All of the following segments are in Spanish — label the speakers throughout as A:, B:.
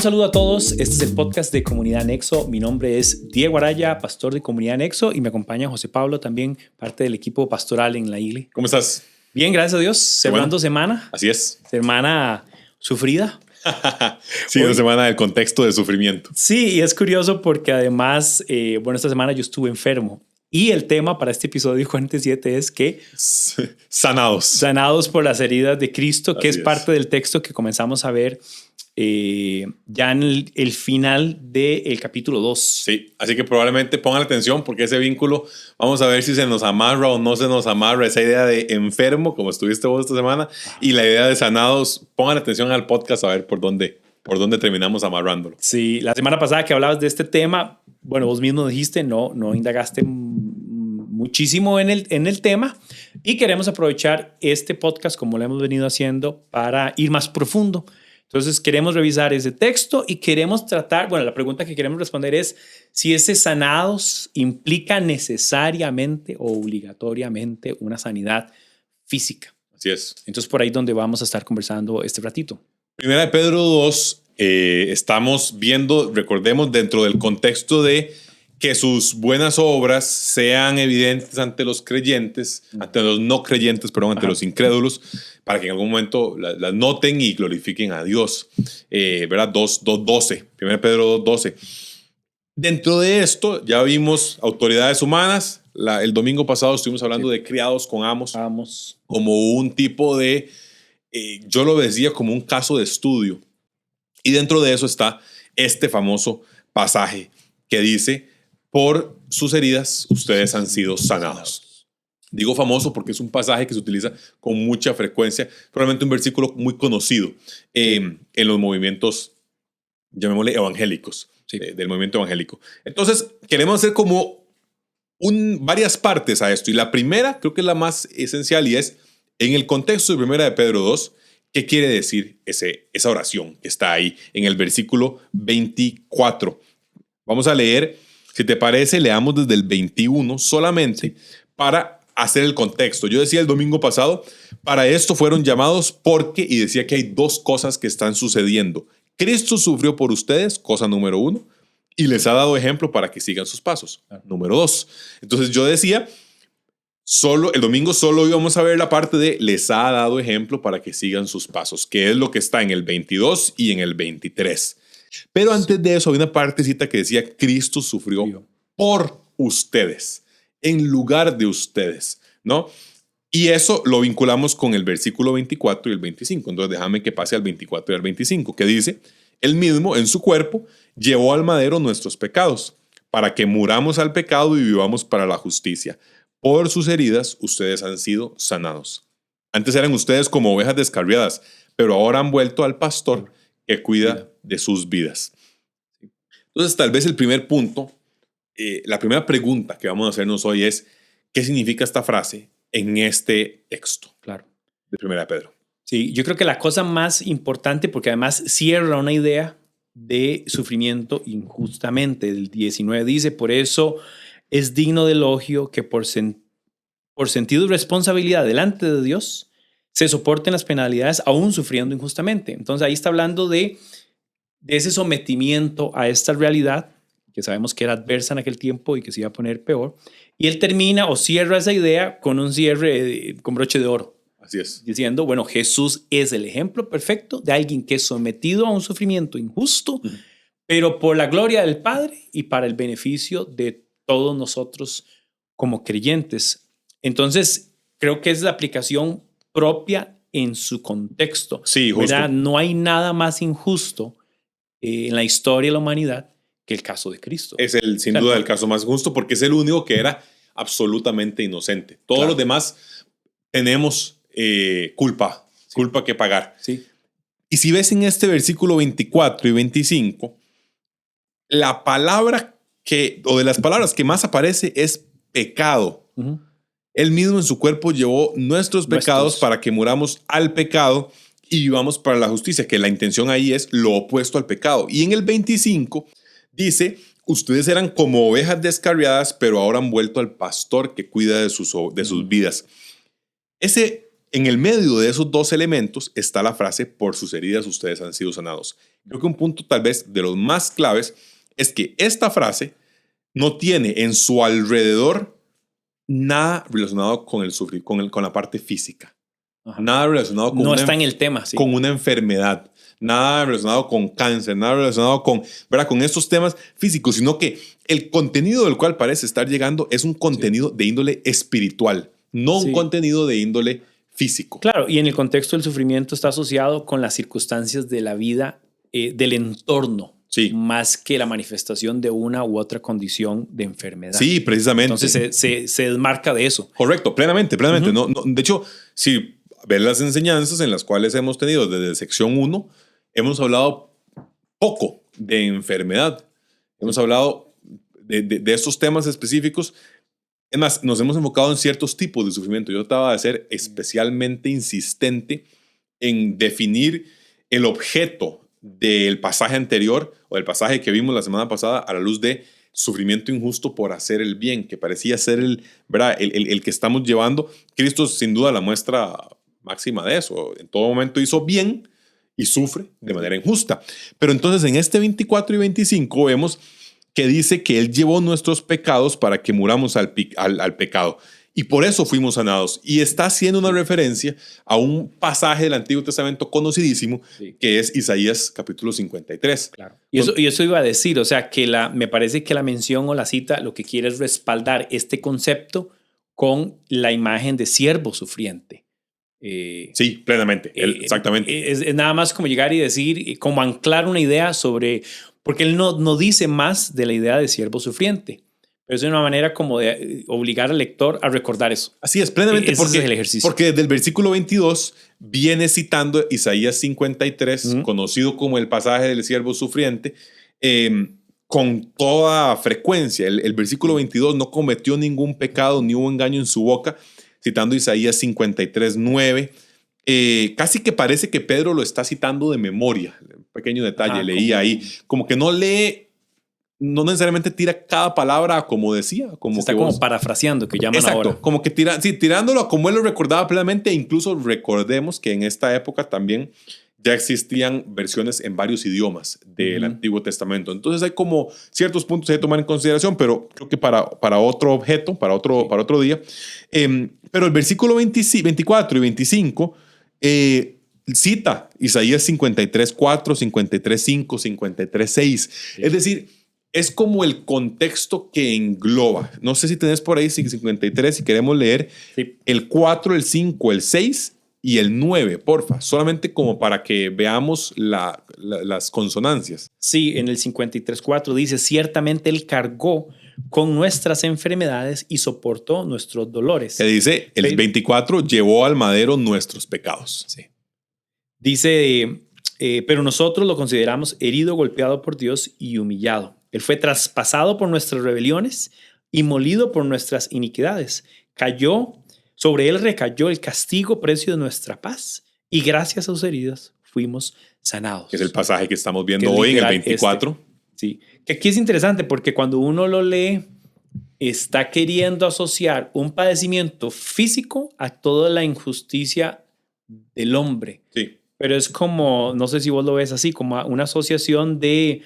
A: saludo a todos. Este es el podcast de Comunidad Nexo. Mi nombre es Diego Araya, pastor de Comunidad Nexo, y me acompaña José Pablo, también parte del equipo pastoral en la iglesia.
B: ¿Cómo estás?
A: Bien, gracias a Dios. Cerrando semana.
B: Así es.
A: Semana sufrida.
B: Sí, una semana del contexto de sufrimiento.
A: Sí, y es curioso porque además, esta semana yo estuve enfermo. Y el tema para este episodio 47 es que
B: Sanados
A: por las heridas de Cristo, que
B: Así
A: es parte del texto que comenzamos a ver ya en el final del capítulo 2.
B: Sí, así que probablemente pongan atención porque ese vínculo, vamos a ver si se nos amarra o no se nos amarra esa idea de enfermo, como estuviste vos esta semana, y la idea de sanados. Pongan atención al podcast a ver por dónde terminamos amarrándolo.
A: Sí, la semana pasada que hablabas de este tema, bueno, vos mismo dijiste, no indagaste muchísimo en el tema, y queremos aprovechar este podcast, como lo hemos venido haciendo, para ir más profundo. Entonces queremos revisar ese texto y queremos tratar, la pregunta que queremos responder es si ese sanados implica necesariamente o obligatoriamente una sanidad física.
B: Así es.
A: Entonces por ahí donde vamos a estar conversando este ratito.
B: Primera de Pedro 2, estamos viendo, recordemos, dentro del contexto de que sus buenas obras sean evidentes ante los creyentes, ante los no creyentes, ante los incrédulos, para que en algún momento las noten y glorifiquen a Dios. ¿Verdad? 2.12, 1 Pedro 2.12. Dentro de esto ya vimos autoridades humanas. El domingo pasado estuvimos hablando de criados con amos. Como un tipo de, yo lo decía como un caso de estudio. Y dentro de eso está este famoso pasaje que dice: por sus heridas ustedes han sido sanados. Digo famoso porque es un pasaje que se utiliza con mucha frecuencia, probablemente un versículo muy conocido en los movimientos, llamémosle evangélicos, del movimiento evangélico. Entonces, queremos hacer como varias partes a esto. Y la primera, creo que es la más esencial, y es en el contexto de 1 de Pedro 2, ¿qué quiere decir esa oración que está ahí en el versículo 24? Vamos a leer. Si te parece, leamos desde el 21 solamente para hacer el contexto. Yo decía el domingo pasado, para esto fueron llamados porque, y decía que hay dos cosas que están sucediendo. Cristo sufrió por ustedes, cosa número 1, y les ha dado ejemplo para que sigan sus pasos, número 2. Entonces yo decía, el domingo solo íbamos a ver la parte de les ha dado ejemplo para que sigan sus pasos, que es lo que está en el 22 y en el 23. Pero antes de eso, hay una partecita que decía: Cristo sufrió por ustedes, en lugar de ustedes, ¿no? Y eso lo vinculamos con el versículo 24 y el 25. Entonces déjame que pase al 24 y al 25, que dice: Él mismo en su cuerpo llevó al madero nuestros pecados, para que muramos al pecado y vivamos para la justicia. Por sus heridas ustedes han sido sanados. Antes eran ustedes como ovejas descarriadas, pero ahora han vuelto al pastor que cuida de sus vidas. Entonces, tal vez el primer punto, la primera pregunta que vamos a hacernos hoy es: ¿qué significa esta frase en este texto?
A: Claro.
B: De 1 Pedro.
A: Sí, yo creo que la cosa más importante, porque además cierra una idea de sufrimiento injustamente. El 19 dice: por eso es digno de elogio que por sentido de responsabilidad delante de Dios se soporten las penalidades aún sufriendo injustamente. Entonces ahí está hablando de ese sometimiento a esta realidad que sabemos que era adversa en aquel tiempo y que se iba a poner peor. Y él termina o cierra esa idea con un cierre con broche de oro.
B: Así es.
A: Diciendo, Jesús es el ejemplo perfecto de alguien que es sometido a un sufrimiento injusto, pero por la gloria del Padre y para el beneficio de todos nosotros como creyentes. Entonces, creo que es la aplicación propia en su contexto.
B: Sí, justo.
A: ¿Verdad? No hay nada más injusto en la historia de la humanidad que el caso de Cristo.
B: Es sin duda el caso más justo, porque es el único que era absolutamente inocente. Todos los demás tenemos culpa que pagar.
A: Sí.
B: Y si ves en este versículo 24 y 25, la palabra o de las palabras que más aparece es pecado. Uh-huh. Él mismo en su cuerpo llevó nuestros pecados para que muramos al pecado y vivamos para la justicia, que la intención ahí es lo opuesto al pecado. Y en el 25 dice: ustedes eran como ovejas descarriadas, pero ahora han vuelto al pastor que cuida de sus vidas. Ese en el medio de esos dos elementos está la frase, por sus heridas ustedes han sido sanados. Creo que un punto tal vez de los más claves es que esta frase no tiene en su alrededor nada relacionado con con la parte física.
A: Ajá.
B: Nada relacionado con,
A: no está en el tema, sí.
B: con una enfermedad. Nada relacionado con cáncer, nada relacionado con, ¿verdad?, con estos temas físicos, sino que el contenido del cual parece estar llegando es un contenido de índole espiritual, no un contenido de índole físico.
A: Claro, y en el contexto del sufrimiento está asociado con las circunstancias de la vida, del entorno, más que la manifestación de una u otra condición de enfermedad.
B: Sí, precisamente.
A: Entonces se desmarca de eso.
B: Correcto, plenamente. No, de hecho, si ves las enseñanzas en las cuales hemos tenido desde sección 1, hemos hablado poco de enfermedad. Hemos hablado de estos temas específicos. Es más, nos hemos enfocado en ciertos tipos de sufrimiento. Yo trataba de ser especialmente insistente en definir el objeto del pasaje anterior o del pasaje que vimos la semana pasada a la luz de sufrimiento injusto por hacer el bien, que parecía ser el que estamos llevando. Cristo sin duda la muestra máxima de eso. En todo momento hizo bien y sufre de manera injusta. Pero entonces en este 24 y 25 vemos que dice que Él llevó nuestros pecados para que muramos al pecado. Y por eso fuimos sanados. Y está haciendo una referencia a un pasaje del Antiguo Testamento conocidísimo, que es Isaías capítulo 53.
A: Claro. Y eso iba a decir, o sea, que me parece que la mención o la cita lo que quiere es respaldar este concepto con la imagen de siervo sufriente.
B: Sí, plenamente, exactamente.
A: Es nada más como llegar y decir, como anclar una idea sobre, porque él no dice más de la idea de siervo sufriente, pero es una manera como de obligar al lector a recordar eso.
B: Así es, plenamente,
A: Ese es el ejercicio.
B: Porque desde el versículo 22 viene citando Isaías 53, conocido como el pasaje del siervo sufriente, con toda frecuencia. El versículo 22, no cometió ningún pecado ni hubo engaño en su boca, citando Isaías 53, 9. Casi que parece que Pedro lo está citando de memoria. Un pequeño detalle, leí ahí. Como que no necesariamente tira cada palabra como decía.
A: Está como parafraseando, que llaman ahora.
B: Exacto, como que tirándolo como él lo recordaba plenamente. Incluso recordemos que en esta época también ya existían versiones en varios idiomas del Antiguo Testamento. Entonces hay como ciertos puntos que tomar en consideración, pero creo que para otro objeto, para otro día. Pero el versículo 24 y 25 cita Isaías 53, 4, 53, 5, 53, 6. Sí. Es decir, es como el contexto que engloba. No sé si tenés por ahí 53, si queremos leer el 4, el 5, el 6 y el 9, porfa, solamente como para que veamos las consonancias.
A: Sí, en el 53.4 dice, ciertamente Él cargó con nuestras enfermedades y soportó nuestros dolores.
B: Que dice, el 24 llevó al madero nuestros pecados.
A: Sí. Dice, pero nosotros lo consideramos herido, golpeado por Dios y humillado. Él fue traspasado por nuestras rebeliones y molido por nuestras iniquidades. Sobre él recayó el castigo, precio de nuestra paz, y gracias a sus heridas fuimos sanados.
B: Que es el pasaje que estamos viendo hoy en el 24.
A: Sí, que aquí es interesante porque cuando uno lo lee, está queriendo asociar un padecimiento físico a toda la injusticia del hombre.
B: Sí.
A: Pero es como, no sé si vos lo ves así, como una asociación de,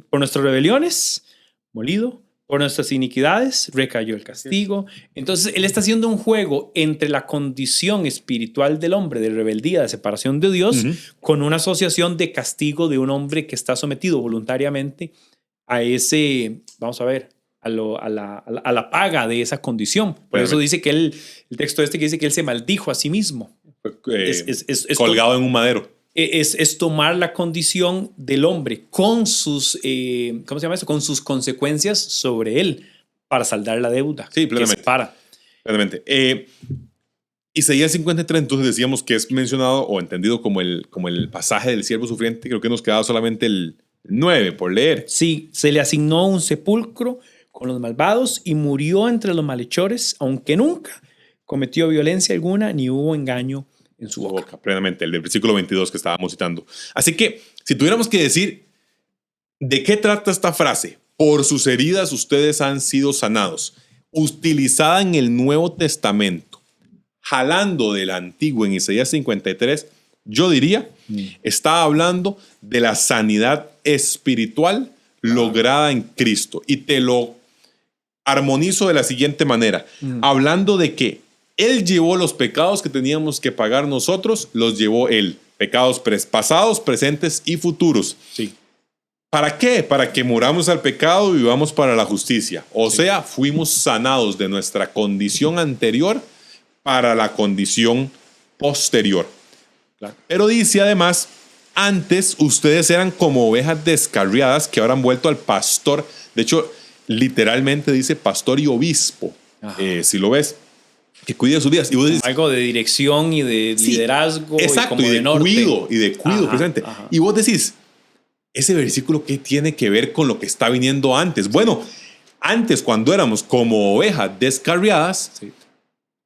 A: por nuestras rebeliones, molido. Por nuestras iniquidades recayó el castigo. Entonces, él está haciendo un juego entre la condición espiritual del hombre, de rebeldía, de separación de Dios, con una asociación de castigo de un hombre que está sometido voluntariamente a ese, vamos a ver, a la paga de esa condición. Por eso dice que el texto que dice que él se maldijo a sí mismo.
B: Colgado en un madero.
A: Es tomar la condición del hombre con sus, ¿cómo se llama eso? Con sus consecuencias sobre él para saldar la deuda.
B: Sí, plenamente.
A: Que se para.
B: Plenamente. Isaías 53, entonces decíamos que es mencionado o entendido como el pasaje del siervo sufriente. Creo que nos quedaba solamente el 9 por leer.
A: Sí, se le asignó un sepulcro con los malvados y murió entre los malhechores, aunque nunca cometió violencia alguna ni hubo engaño en su boca.
B: Plenamente, el del versículo 22 que estábamos citando. Así que, si tuviéramos que decir de qué trata esta frase, por sus heridas ustedes han sido sanados, utilizada en el Nuevo Testamento, jalando del antiguo en Isaías 53, yo diría, está hablando de la sanidad espiritual lograda en Cristo. Y te lo armonizo de la siguiente manera, hablando de que Él llevó los pecados que teníamos que pagar nosotros, los llevó Él. Pecados pasados, presentes y futuros.
A: Sí.
B: ¿Para qué? Para que muramos al pecado y vivamos para la justicia. O sea, fuimos sanados de nuestra condición anterior para la condición posterior.
A: Claro.
B: Pero dice además, antes ustedes eran como ovejas descarriadas que ahora han vuelto al pastor. De hecho, literalmente dice pastor y obispo. Si lo ves, que cuide sus vidas. Y vos dices,
A: algo de dirección y de liderazgo.
B: Exacto,
A: y, como
B: y de
A: norte.
B: cuido, y de cuido presente.
A: Ajá.
B: Y vos decís, ese versículo, ¿qué tiene que ver con lo que está viniendo antes? Bueno, antes cuando éramos como ovejas descarriadas,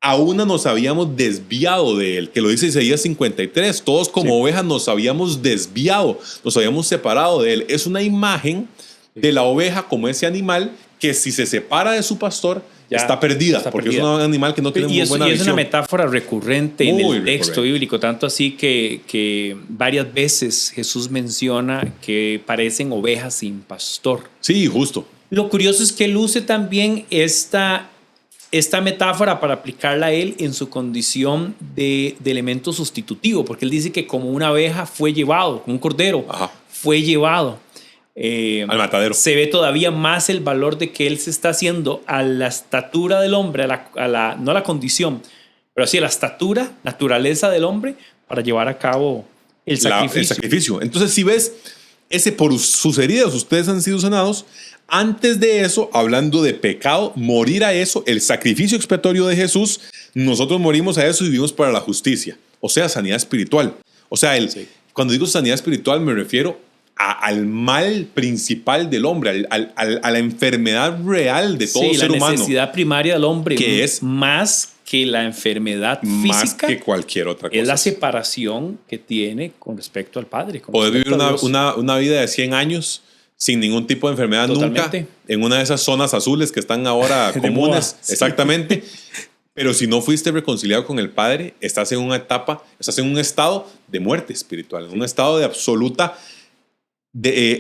B: a una nos habíamos desviado de él, que lo dice Isaías 53, todos como ovejas nos habíamos desviado, nos habíamos separado de él. Es una imagen de la oveja como ese animal que si se separa de su pastor, está perdida, porque es un animal que no tiene muy buena visión.
A: Y es una metáfora recurrente en el texto bíblico, tanto así que varias veces Jesús menciona que parecen ovejas sin pastor.
B: Sí, justo.
A: Lo curioso es que él use también esta metáfora para aplicarla a él en su condición de elemento sustitutivo, porque él dice que como una oveja fue llevado, como un cordero fue llevado.
B: Al matadero.
A: Se ve todavía más el valor de que él se está haciendo a la estatura del hombre, no a la condición, pero sí a la estatura, naturaleza del hombre, para llevar a cabo el sacrificio.
B: Entonces, si ves, por sus heridas ustedes han sido sanados. Antes de eso, hablando de pecado, morir a eso, el sacrificio expiatorio de Jesús, nosotros morimos a eso y vivimos para la justicia. O sea, sanidad espiritual. O sea, cuando digo sanidad espiritual me refiero al mal principal del hombre, a la enfermedad real de todo ser humano.
A: La necesidad primaria del hombre,
B: que es
A: más que la enfermedad física,
B: más que cualquier otra cosa.
A: Es la separación que tiene con respecto al Padre.
B: Poder vivir una vida de 100 años sin ningún tipo de enfermedad. Totalmente. Nunca, en una de esas zonas azules que están ahora comunes. Exactamente. Pero si no fuiste reconciliado con el Padre, estás en una etapa, estás en un estado de muerte espiritual, en un estado de absoluta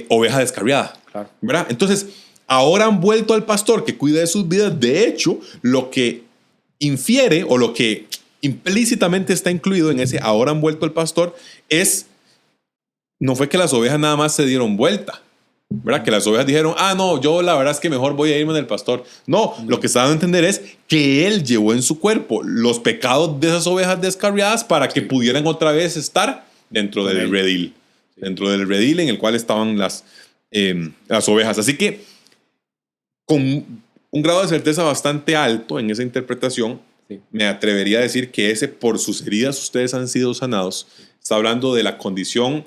B: oveja descarriada.
A: Claro.
B: ¿Verdad? Entonces, ahora han vuelto al pastor que cuida de sus vidas. De hecho, lo que infiere o lo que implícitamente está incluido en ese ahora han vuelto al pastor no fue que las ovejas nada más se dieron vuelta, ¿verdad? Que las ovejas dijeron, no, yo la verdad es que mejor voy a irme del pastor. No, lo que está dando a entender es que él llevó en su cuerpo los pecados de esas ovejas descarriadas para que pudieran otra vez estar dentro del redil. Dentro del redil en el cual estaban las ovejas. Así que con un grado de certeza bastante alto en esa interpretación, me atrevería a decir que por sus heridas ustedes han sido sanados. Está hablando de la condición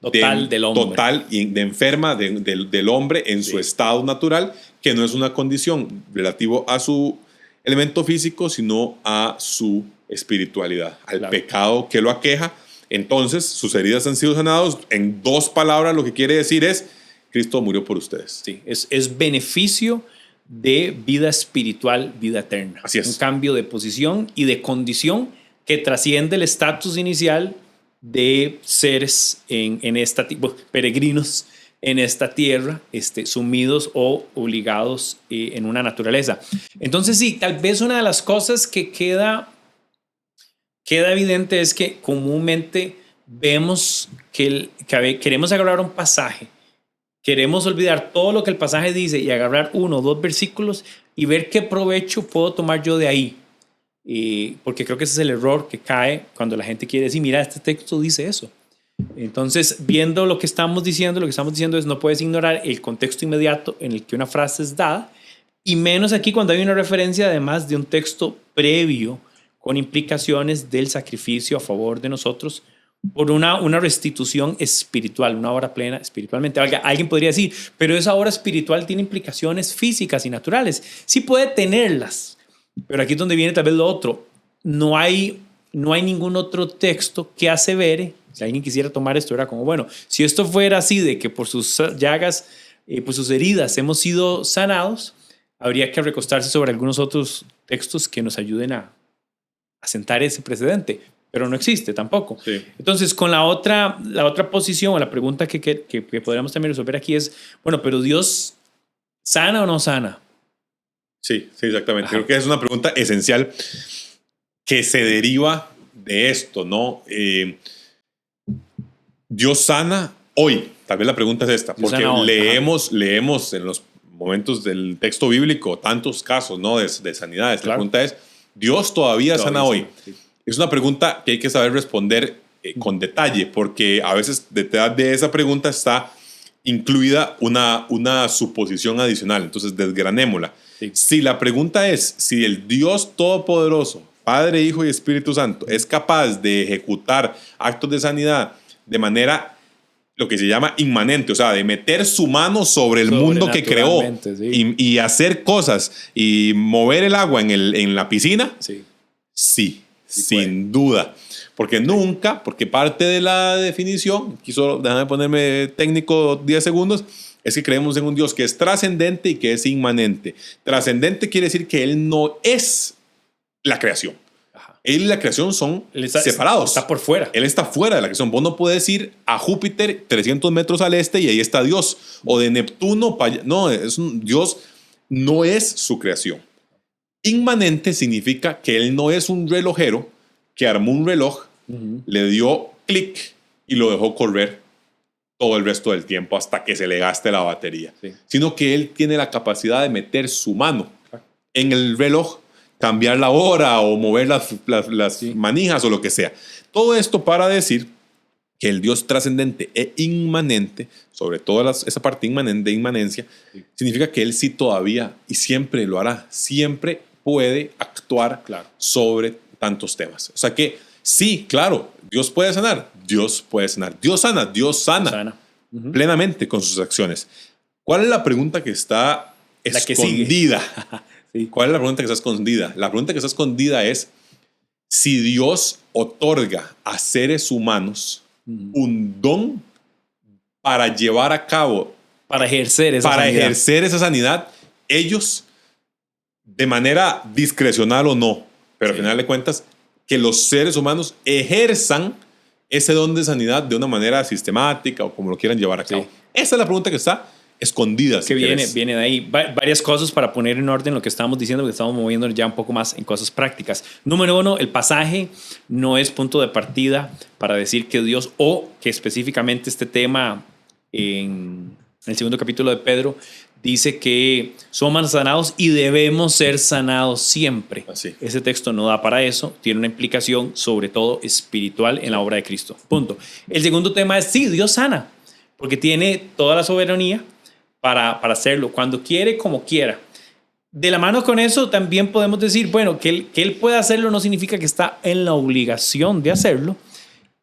A: total del hombre.
B: Total y de enferma del hombre en su estado natural, que no es una condición relativo a su elemento físico, sino a su espiritualidad, al pecado que lo aqueja. Entonces, sus heridas han sido sanados. En 2 palabras, lo que quiere decir es, Cristo murió por ustedes.
A: Sí, es beneficio de vida espiritual, vida eterna.
B: Así es.
A: Un cambio de posición y de condición que trasciende el estatus inicial de seres peregrinos en esta tierra, sumidos o obligados en una naturaleza. Entonces, sí, tal vez una de las cosas que queda evidente es que comúnmente vemos que queremos agarrar un pasaje, queremos olvidar todo lo que el pasaje dice y agarrar 1 o 2 versículos y ver qué provecho puedo tomar yo de ahí. Porque creo que ese es el error que cae cuando la gente quiere decir, mira, este texto dice eso. Entonces, viendo lo que estamos diciendo es no puedes ignorar el contexto inmediato en el que una frase es dada, y menos aquí cuando hay una referencia además de un texto previo con implicaciones del sacrificio a favor de nosotros por una restitución espiritual, una obra plena espiritualmente. Alguien podría decir, pero esa obra espiritual tiene implicaciones físicas y naturales. Sí puede tenerlas, pero aquí es donde viene tal vez lo otro. No hay ningún otro texto que asevere, si alguien quisiera tomar esto, era como, bueno, si esto fuera así, de que por sus llagas, por sus heridas hemos sido sanados, habría que recostarse sobre algunos otros textos que nos ayuden a asentar ese precedente, pero no existe tampoco.
B: Sí.
A: Entonces, con la otra posición o la pregunta que podríamos también resolver aquí es, bueno, pero Dios ¿sana o no sana?
B: Sí, exactamente.
A: Ajá.
B: Creo que es una pregunta esencial que se deriva de esto, ¿no? Dios sana hoy. Tal vez la pregunta es esta,
A: Dios
B: porque
A: sana hoy.
B: leemos en los momentos del texto bíblico tantos casos, ¿no? de sanidades.
A: Claro.
B: La pregunta es, ¿Dios todavía sana hoy?
A: Sí.
B: Es una pregunta que hay que saber responder con detalle, porque a veces detrás de esa pregunta está incluida una suposición adicional. Entonces, desgranémosla.
A: Sí.
B: Si la pregunta es si el Dios Todopoderoso, Padre, Hijo y Espíritu Santo, es capaz de ejecutar actos de sanidad de manera, lo que se llama inmanente, o sea, de meter su mano sobre el mundo que creó
A: sí.
B: y hacer cosas y mover el agua en la piscina,
A: Sí.
B: sí, sin duda. Porque nunca, porque parte de la definición, déjame ponerme técnico 10 segundos, es que creemos en un Dios que es trascendente y que es inmanente. Trascendente quiere decir que Él no es la creación.
A: Ajá.
B: Él y la creación son separados.
A: Está por fuera.
B: Él está fuera de la creación. Vos no puedes ir a Júpiter 300 metros al este y ahí está Dios. O de Neptuno para allá. No, Dios no es su creación. Inmanente significa que Él no es un relojero que armó un reloj, le dio clic y lo dejó correr todo el resto del tiempo hasta que se le gaste la batería. Sí. Sino que Él tiene la capacidad de meter su mano en el reloj, cambiar la hora o mover las manijas o lo que sea. Todo esto para decir que el Dios trascendente e inmanente, sobre todo esa parte de inmanencia, significa que Él sí todavía y siempre lo hará, siempre puede actuar sobre tantos temas. O sea que sí, claro, Dios puede sanar, Dios puede sanar. Dios sana. Plenamente con sus acciones. ¿Cuál es la pregunta que está escondida? Sí. ¿Cuál es la pregunta que está escondida? La pregunta que está escondida es si Dios otorga a seres humanos un don para llevar a cabo,
A: para ejercer esa
B: sanidad, ellos de manera discrecional o no, pero al final de cuentas, que los seres humanos ejerzan ese don de sanidad de una manera sistemática o como lo quieran llevar a cabo. Sí. Esa es la pregunta que está escondida.
A: Que viene de ahí. Varias cosas para poner en orden lo que estábamos diciendo, porque estamos moviendo ya un poco más en cosas prácticas. Número uno, el pasaje no es punto de partida para decir que Dios, o que específicamente este tema en el segundo capítulo de Pedro, dice que somos sanados y debemos ser sanados siempre.
B: Así.
A: Ese texto no da para eso, tiene una implicación sobre todo espiritual en la obra de Cristo. Punto. El segundo tema es, sí, Dios sana, porque tiene toda la soberanía para hacerlo, cuando quiere, como quiera. De la mano con eso también podemos decir, bueno, que él pueda hacerlo no significa que está en la obligación de hacerlo.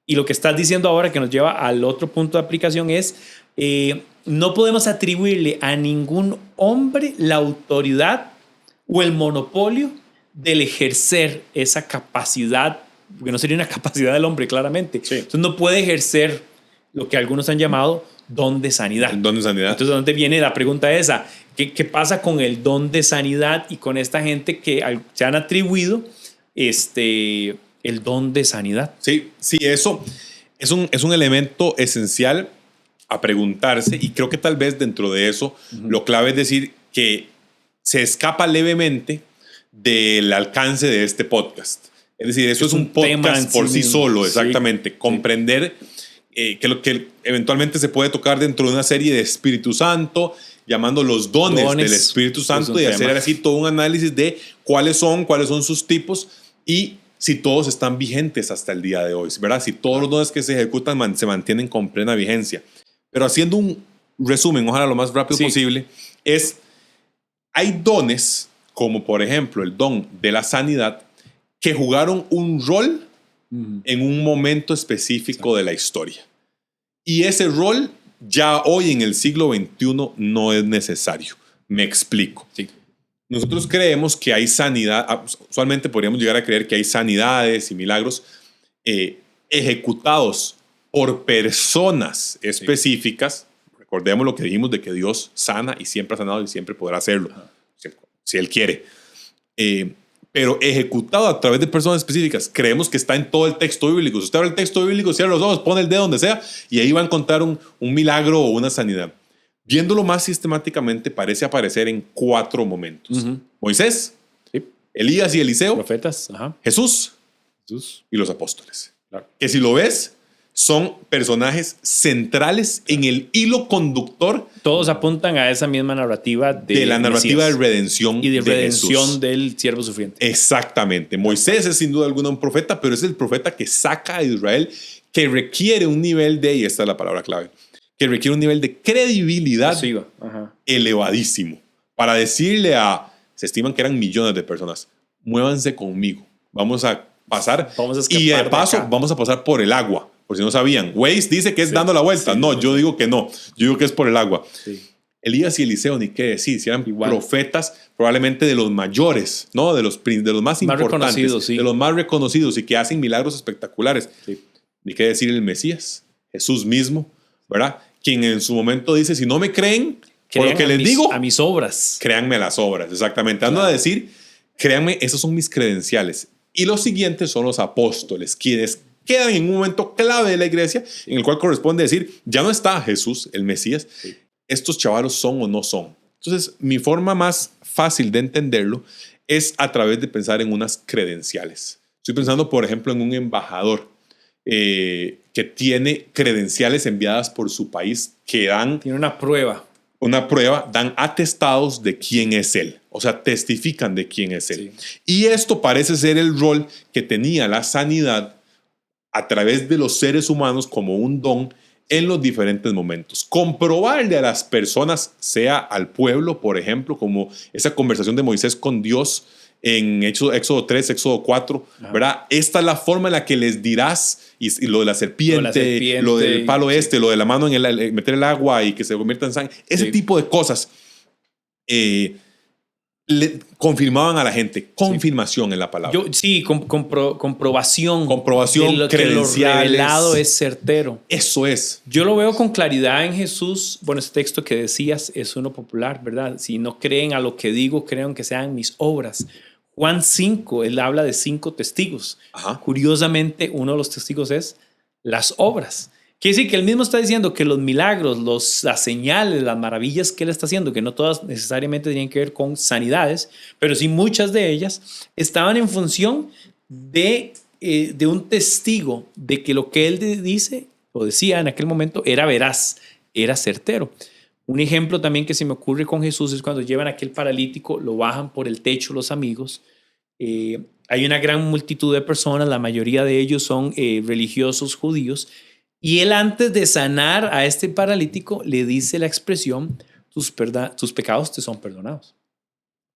A: Y lo que estás diciendo ahora que nos lleva al otro punto de aplicación es, no podemos atribuirle a ningún hombre la autoridad o el monopolio del ejercer esa capacidad, porque no sería una capacidad del hombre, claramente. Sí. Entonces no puede ejercer lo que algunos han llamado don de sanidad.
B: El don de sanidad.
A: Entonces, ¿dónde viene la pregunta esa? ¿Qué pasa con el don de sanidad y con esta gente que se han atribuido el don de sanidad?
B: Sí, eso es un elemento esencial a preguntarse, y creo que tal vez dentro de eso lo clave es decir que se escapa levemente del alcance de este podcast. Es decir, eso es un podcast por sí solo, exactamente. Sí. Comprender que lo que eventualmente se puede tocar dentro de una serie de Espíritu Santo, llamando los dones del Espíritu Santo, y hacer así todo un análisis de cuáles son sus tipos y si todos están vigentes hasta el día de hoy, ¿verdad? Si todos los dones que se ejecutan se mantienen con plena vigencia. Pero haciendo un resumen, ojalá lo más rápido posible, hay dones, como por ejemplo el don de la sanidad, que jugaron un rol en un momento específico de la historia. Y ese rol ya hoy en el siglo XXI no es necesario. Me explico. Sí. Nosotros creemos que hay sanidad, usualmente podríamos llegar a creer que hay sanidades y milagros ejecutados por personas específicas. Recordemos lo que dijimos de que Dios sana y siempre ha sanado y siempre podrá hacerlo, si Él quiere. pero ejecutado a través de personas específicas. Creemos que está en todo el texto bíblico. Si usted abre el texto bíblico, cierra los ojos, pone el dedo donde sea y ahí va a encontrar un milagro o una sanidad. Viéndolo más sistemáticamente, parece aparecer en 4 momentos. Moisés,
A: Sí.
B: Elías y Eliseo,
A: Profetas. Ajá.
B: Jesús y los apóstoles. Claro. Que si lo ves, son personajes centrales en el hilo conductor.
A: Todos apuntan a esa misma narrativa
B: de la narrativa
A: Mesías
B: de redención
A: y de redención
B: Jesús.
A: del siervo sufriente.
B: Exactamente. Moisés es sin duda alguna un profeta, pero es el profeta que saca a Israel, que requiere un nivel de, y esta es la palabra clave, que requiere un nivel de credibilidad elevadísimo para decirle se estiman que eran millones de personas, muévanse conmigo, vamos a pasar, y de paso vamos a pasar por el agua. Por si no sabían, Waze dice que es dando la vuelta. No, yo digo que no. Yo digo que es por el agua. Sí. Elías y Eliseo, ni qué decir, si eran profetas probablemente de los mayores, ¿no? De los más importantes, de los más reconocidos y que hacen milagros espectaculares. Sí. Ni qué decir el Mesías, Jesús mismo, ¿verdad? Quien en su momento dice, si no me creen, por lo que les digo,
A: a mis obras.
B: Créanme las obras, exactamente. Ando a decir, créanme, esos son mis credenciales. Y los siguientes son los apóstoles, quienes quedan en un momento clave de la iglesia en el cual corresponde decir, ya no está Jesús, el Mesías, estos chavalos son o no son. Entonces, mi forma más fácil de entenderlo es a través de pensar en unas credenciales. Estoy pensando, por ejemplo, en un embajador que tiene credenciales enviadas por su país que dan...
A: Tiene una prueba.
B: Dan atestados de quién es él. O sea, testifican de quién es él. Sí. Y esto parece ser el rol que tenía la sanidad a través de los seres humanos como un don en los diferentes momentos. Comprobarle a las personas, sea al pueblo, por ejemplo, como esa conversación de Moisés con Dios en Éxodo 3, Éxodo 4, ¿verdad? Esta es la forma en la que les dirás, y lo de la serpiente, lo del palo lo de la mano en meter el agua y que se convierta en sangre, ese tipo de cosas. Le confirmaban a la gente, confirmación en la palabra.
A: Comprobación.
B: Comprobación,
A: de credenciales. Que lo revelado es certero.
B: Eso es.
A: Yo lo veo con claridad en Jesús. Bueno, ese texto que decías es uno popular, ¿verdad? Si no creen a lo que digo, crean que sean mis obras. Juan 5, él habla de 5 testigos. Ajá. Curiosamente, uno de los testigos es las obras. Quiere decir que él mismo está diciendo que los milagros, las señales, las maravillas que él está haciendo, que no todas necesariamente tienen que ver con sanidades, pero sí muchas de ellas estaban en función de un testigo de que lo que él dice o decía en aquel momento era veraz, era certero. Un ejemplo también que se me ocurre con Jesús es cuando llevan a aquel paralítico, lo bajan por el techo los amigos. Hay una gran multitud de personas, la mayoría de ellos son religiosos judíos. Y él, antes de sanar a este paralítico, le dice la expresión, tus pecados te son perdonados.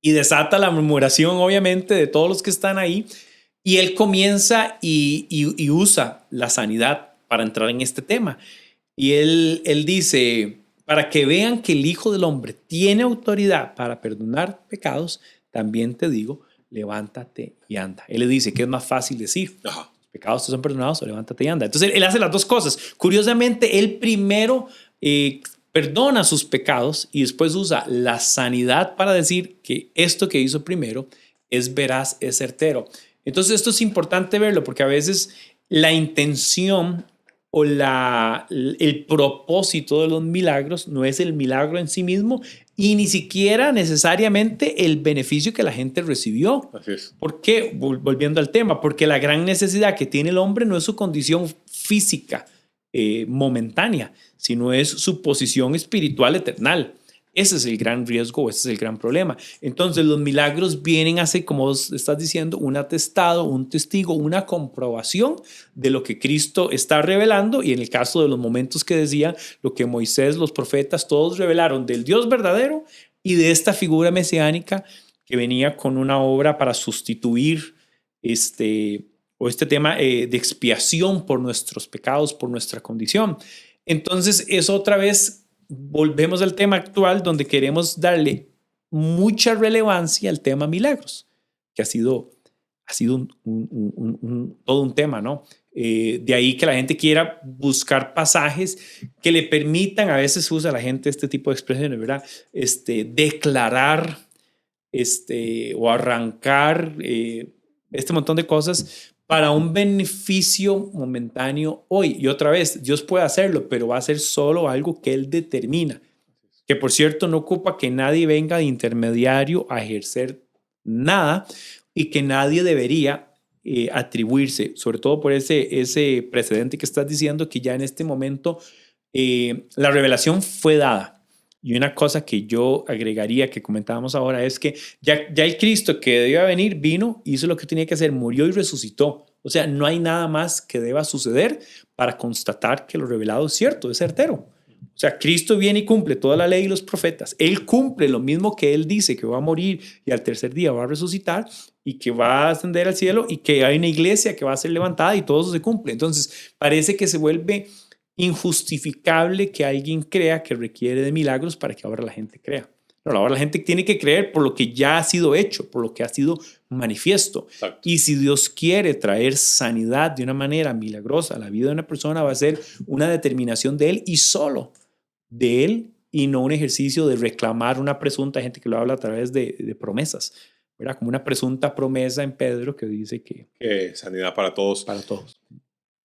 A: Y desata la murmuración, obviamente, de todos los que están ahí. Y él comienza y usa la sanidad para entrar en este tema. Y él dice, para que vean que el Hijo del Hombre tiene autoridad para perdonar pecados, también te digo, levántate y anda. Él le dice que es más fácil decir, pecados te son perdonados, o levántate y anda. Entonces él hace las dos cosas. Curiosamente, él primero perdona sus pecados y después usa la sanidad para decir que esto que hizo primero es veraz, es certero. Entonces esto es importante verlo porque a veces la intención o el propósito de los milagros no es el milagro en sí mismo y ni siquiera necesariamente el beneficio que la gente recibió.
B: Así es.
A: ¿Por qué? Volviendo al tema, porque la gran necesidad que tiene el hombre no es su condición física momentánea, sino es su posición espiritual eterna. Ese es el gran riesgo, ese es el gran problema. Entonces los milagros vienen a ser, como vos estás diciendo, un atestado, un testigo, una comprobación de lo que Cristo está revelando, y en el caso de los momentos que decía, lo que Moisés, los profetas, todos revelaron del Dios verdadero y de esta figura mesiánica que venía con una obra para sustituir este tema de expiación por nuestros pecados, por nuestra condición. Entonces es otra vez... Volvemos al tema actual donde queremos darle mucha relevancia al tema milagros, que ha sido todo un tema, ¿no? De ahí que la gente quiera buscar pasajes que le permitan, a veces usa la gente este tipo de expresiones, ¿verdad? Declarar o arrancar este montón de cosas para un beneficio momentáneo hoy. Y otra vez, Dios puede hacerlo, pero va a ser solo algo que Él determina. Que por cierto no ocupa que nadie venga de intermediario a ejercer nada y que nadie debería atribuirse, sobre todo por ese precedente que estás diciendo, que ya en este momento la revelación fue dada. Y una cosa que yo agregaría, que comentábamos ahora, es que ya el Cristo que debía venir vino, hizo lo que tenía que hacer, murió y resucitó. O sea, no hay nada más que deba suceder para constatar que lo revelado es cierto, es certero. O sea, Cristo viene y cumple toda la ley y los profetas. Él cumple lo mismo que Él dice, que va a morir y al tercer día va a resucitar y que va a ascender al cielo y que hay una iglesia que va a ser levantada y todo eso se cumple. Entonces, parece que se vuelve injustificable que alguien crea que requiere de milagros para que ahora la gente crea. Pero ahora la gente tiene que creer por lo que ya ha sido hecho, por lo que ha sido manifiesto.
B: Exacto.
A: Y si Dios quiere traer sanidad de una manera milagrosa a la vida de una persona, va a ser una determinación de Él y solo de Él, y no un ejercicio de reclamar una presunta, gente que lo habla a través de promesas, ¿verdad? Como una presunta promesa en Pedro que dice que
B: sanidad para todos.
A: para todos.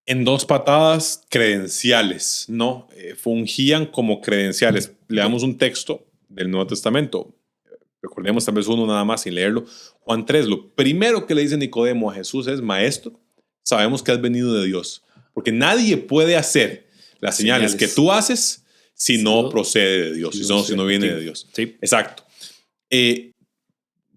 B: En dos patadas, credenciales, ¿no? Fungían como credenciales. Leamos un texto del Nuevo Testamento. Recordemos tal vez uno nada más sin leerlo. Juan 3, lo primero que le dice Nicodemo a Jesús es: Maestro, sabemos que has venido de Dios, porque nadie puede hacer las señales que tú haces si no procede de Dios, si no viene de Dios.
A: Sí.
B: Exacto.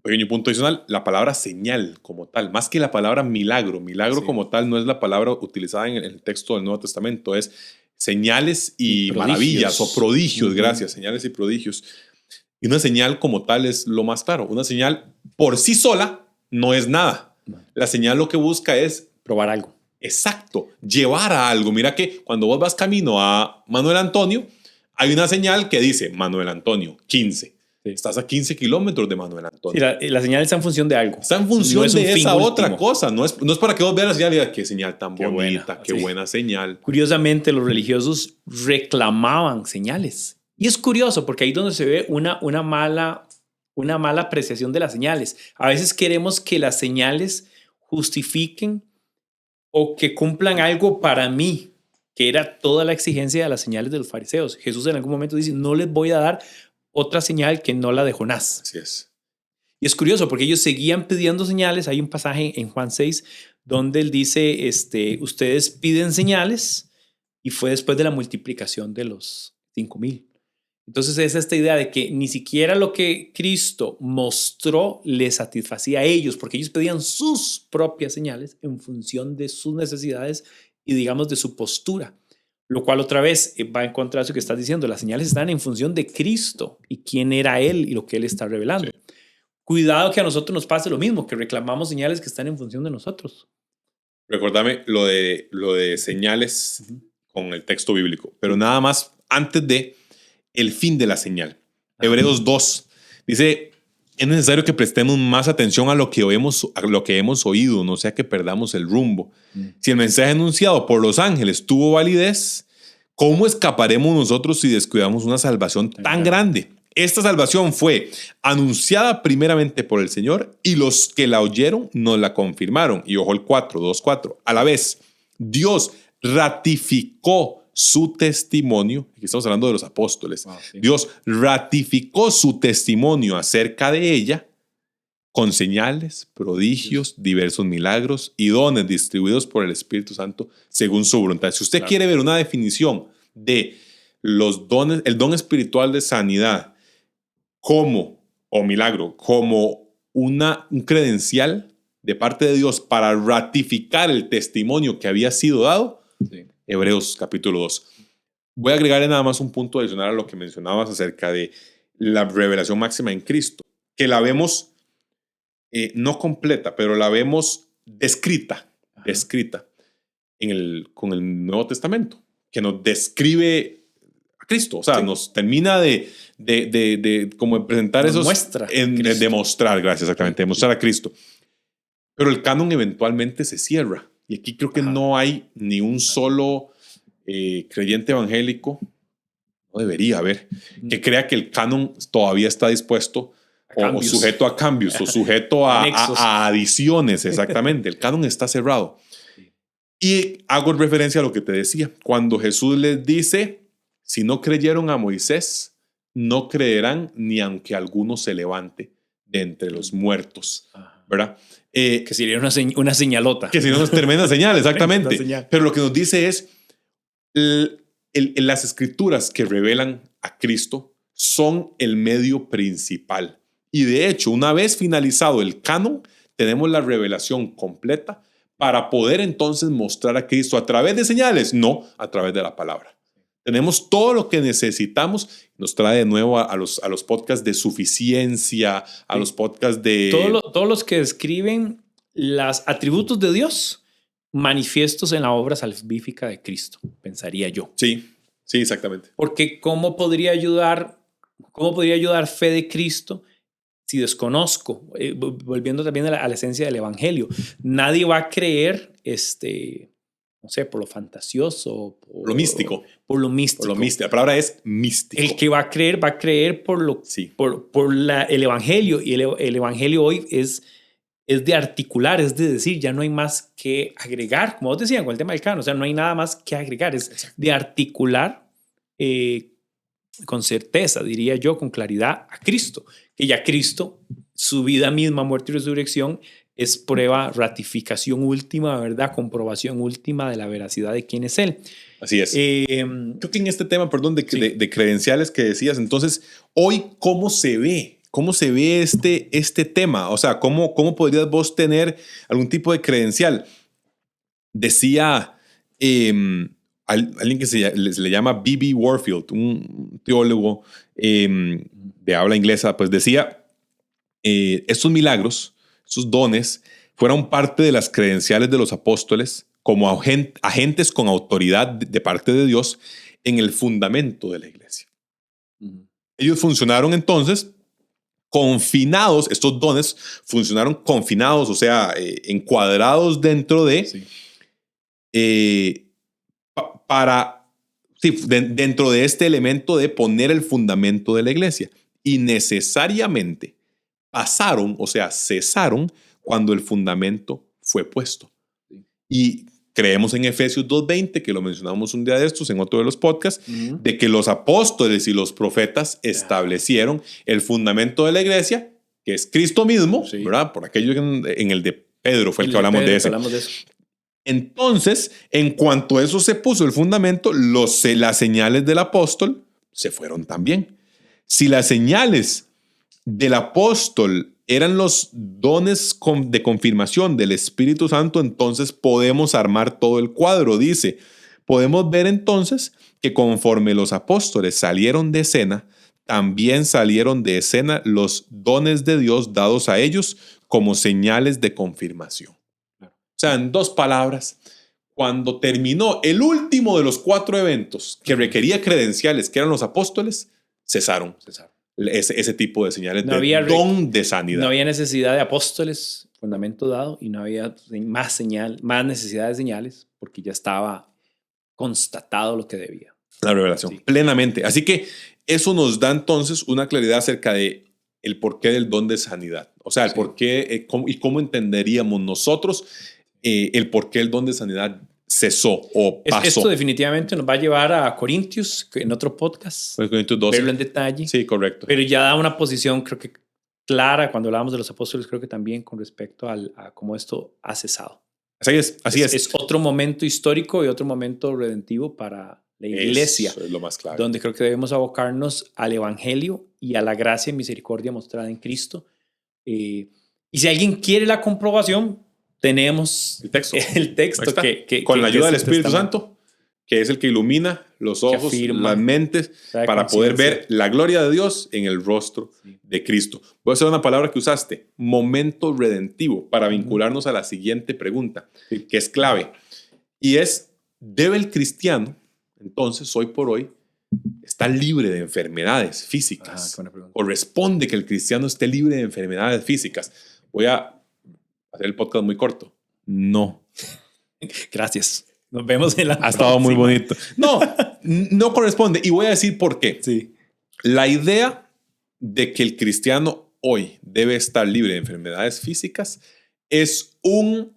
B: Pequeño punto adicional, la palabra señal como tal, más que la palabra milagro como tal no es la palabra utilizada en el texto del Nuevo Testamento, es señales y maravillas o prodigios, gracias, señales y prodigios. Y una señal como tal es lo más claro. Una señal por sí sola no es nada. La señal lo que busca es
A: probar algo.
B: Exacto, llevar a algo. Mira que cuando vos vas camino a Manuel Antonio, hay una señal que dice Manuel Antonio, 15. Sí. Estás a 15 kilómetros de Manuel Antonio.
A: Sí, la señal está en función de algo.
B: Está en función de esa otra cosa. No es para que vos veas la señal y digas, qué señal tan bonita, qué buena señal.
A: Curiosamente, los religiosos reclamaban señales. Y es curioso porque ahí es donde se ve una mala apreciación de las señales. A veces queremos que las señales justifiquen o que cumplan algo para mí, que era toda la exigencia de las señales de los fariseos. Jesús en algún momento dice, no les voy a dar otra señal que no la de Jonás.
B: Así es.
A: Y es curioso porque ellos seguían pidiendo señales. Hay un pasaje en Juan 6 donde él dice, ustedes piden señales, y fue después de la multiplicación de los 5,000. Entonces es esta idea de que ni siquiera lo que Cristo mostró les satisfacía a ellos, porque ellos pedían sus propias señales en función de sus necesidades y, digamos, de su postura. Lo cual otra vez va en contra de eso que estás diciendo. Las señales están en función de Cristo y quién era Él y lo que Él está revelando. Sí. Cuidado que a nosotros nos pase lo mismo, que reclamamos señales que están en función de nosotros.
B: Recordame lo de señales con el texto bíblico, pero nada más antes de el fin de la señal. Hebreos 2 dice, es necesario que prestemos más atención a lo que hemos oído, no sea que perdamos el rumbo. Si el mensaje anunciado por los ángeles tuvo validez, ¿cómo escaparemos nosotros si descuidamos una salvación tan grande? Esta salvación fue anunciada primeramente por el Señor y los que la oyeron nos la confirmaron. Y ojo el 2:4. A la vez, Dios ratificó su testimonio. Aquí estamos hablando de los apóstoles. Sí. Dios ratificó su testimonio acerca de ella con señales, prodigios, diversos milagros y dones distribuidos por el Espíritu Santo según su voluntad. Si usted quiere ver una definición de los dones, el don espiritual de sanidad o milagro, como un credencial de parte de Dios para ratificar el testimonio que había sido dado, Hebreos capítulo 2. Voy a agregarle nada más un punto adicional a lo que mencionabas acerca de la revelación máxima en Cristo, que la vemos no completa, pero la vemos descrita con el Nuevo Testamento, que nos describe a Cristo, o sea, nos termina de como presentar
A: nos
B: esos...
A: muestra
B: de demostrar, gracias, exactamente, demostrar a Cristo. Pero el canon eventualmente se cierra. Y aquí creo que no hay ni un solo creyente evangélico, no debería haber, que crea que el canon todavía está dispuesto o sujeto a cambios, o sujeto a adiciones, exactamente. El canon está cerrado. Y hago referencia a lo que te decía. Cuando Jesús les dice, si no creyeron a Moisés, no creerán ni aunque alguno se levante de entre los muertos, ¿verdad?
A: Que sería una señalota.
B: Que sería una tremenda señal, exactamente. Señal. Pero lo que nos dice es, las escrituras que revelan a Cristo son el medio principal. Y de hecho, una vez finalizado el canon, tenemos la revelación completa para poder entonces mostrar a Cristo a través de señales, no a través de la palabra. Tenemos todo lo que necesitamos. Nos trae de nuevo a los podcasts de suficiencia, a los podcasts de...
A: Todos los que describen los atributos de Dios manifiestos en la obra salvífica de Cristo, pensaría yo.
B: Sí, sí, exactamente.
A: Porque ¿cómo podría ayudar fe de Cristo si desconozco? Volviendo también a la esencia del evangelio. Nadie va a creer, no sé, por lo fantasioso.
B: Por lo místico.
A: Por lo místico.
B: Por lo místico. La palabra es místico.
A: El que va a creer por el evangelio. Y el evangelio hoy es de articular, es de decir, ya no hay más que agregar. Como vos decías con el tema del canon, o sea, no hay nada más que agregar. Es de articular con certeza, diría yo, con claridad a Cristo. Que ya Cristo, su vida misma, muerte y resurrección, es prueba, ratificación última, ¿verdad? Comprobación última de la veracidad de quién es Él.
B: Así es. Creo que en este tema, perdón, de credenciales que decías, entonces, hoy, ¿cómo se ve? ¿Cómo se ve este tema? O sea, ¿cómo podrías vos tener algún tipo de credencial? Decía alguien que se le llama B.B. Warfield, un teólogo de habla inglesa, pues decía, estos milagros, estos dones, fueron parte de las credenciales de los apóstoles como agentes con autoridad de parte de Dios en el fundamento de la iglesia. Ellos funcionaron entonces confinados, estos dones funcionaron confinados, o sea, encuadrados dentro de, dentro de este elemento de poner el fundamento de la iglesia. Y necesariamente pasaron, o sea, cesaron cuando el fundamento fue puesto. Y creemos en Efesios 2:20, que lo mencionamos un día de estos en otro de los podcasts, de que los apóstoles y los profetas establecieron el fundamento de la iglesia, que es Cristo mismo, ¿verdad? Por aquello en el de Pedro fue el que hablamos de eso. Entonces, en cuanto a eso se puso el fundamento, las señales del apóstol se fueron también. Si las señales del apóstol eran los dones de confirmación del Espíritu Santo, entonces podemos armar todo el cuadro. Dice, podemos ver entonces que conforme los apóstoles salieron de escena, también salieron de escena los dones de Dios dados a ellos como señales de confirmación. O sea, en dos palabras, cuando terminó el último de los 4 eventos que requería credenciales, que eran los apóstoles, cesaron. Ese tipo de señales don de sanidad.
A: No había necesidad de apóstoles, fundamento dado, y no había más necesidad de señales, porque ya estaba constatado lo que debía.
B: La revelación, plenamente. Así que eso nos da entonces una claridad acerca de el porqué del don de sanidad. O sea, el porqué y cómo entenderíamos nosotros el porqué el don de sanidad cesó o pasó.
A: Esto definitivamente nos va a llevar a Corintios, en otro podcast.
B: Corintios 12.
A: Verlo en detalle.
B: Sí, correcto.
A: Pero ya da una posición, creo que clara, cuando hablábamos de los apóstoles, creo que también con respecto a cómo esto ha cesado.
B: Así es.
A: Es otro momento histórico y otro momento redentivo para la iglesia.
B: Eso es lo más claro.
A: Donde creo que debemos abocarnos al evangelio y a la gracia y misericordia mostrada en Cristo. Y si alguien quiere la comprobación, tenemos el texto
B: con la ayuda del Espíritu Santo, que es el que ilumina los ojos, las mentes, para poder ver la gloria de Dios en el rostro de Cristo. Voy a hacer una palabra que usaste, momento redentivo, para vincularnos a la siguiente pregunta, que es clave. Y es, ¿debe el cristiano, entonces, hoy por hoy, estar libre de enfermedades físicas? ¿Corresponde que el cristiano esté libre de enfermedades físicas? Voy a hacer el podcast muy corto. No.
A: Gracias. Nos vemos en la próxima.
B: Ha estado muy bonito. No corresponde. Y voy a decir por qué.
A: Sí.
B: La idea de que el cristiano hoy debe estar libre de enfermedades físicas es una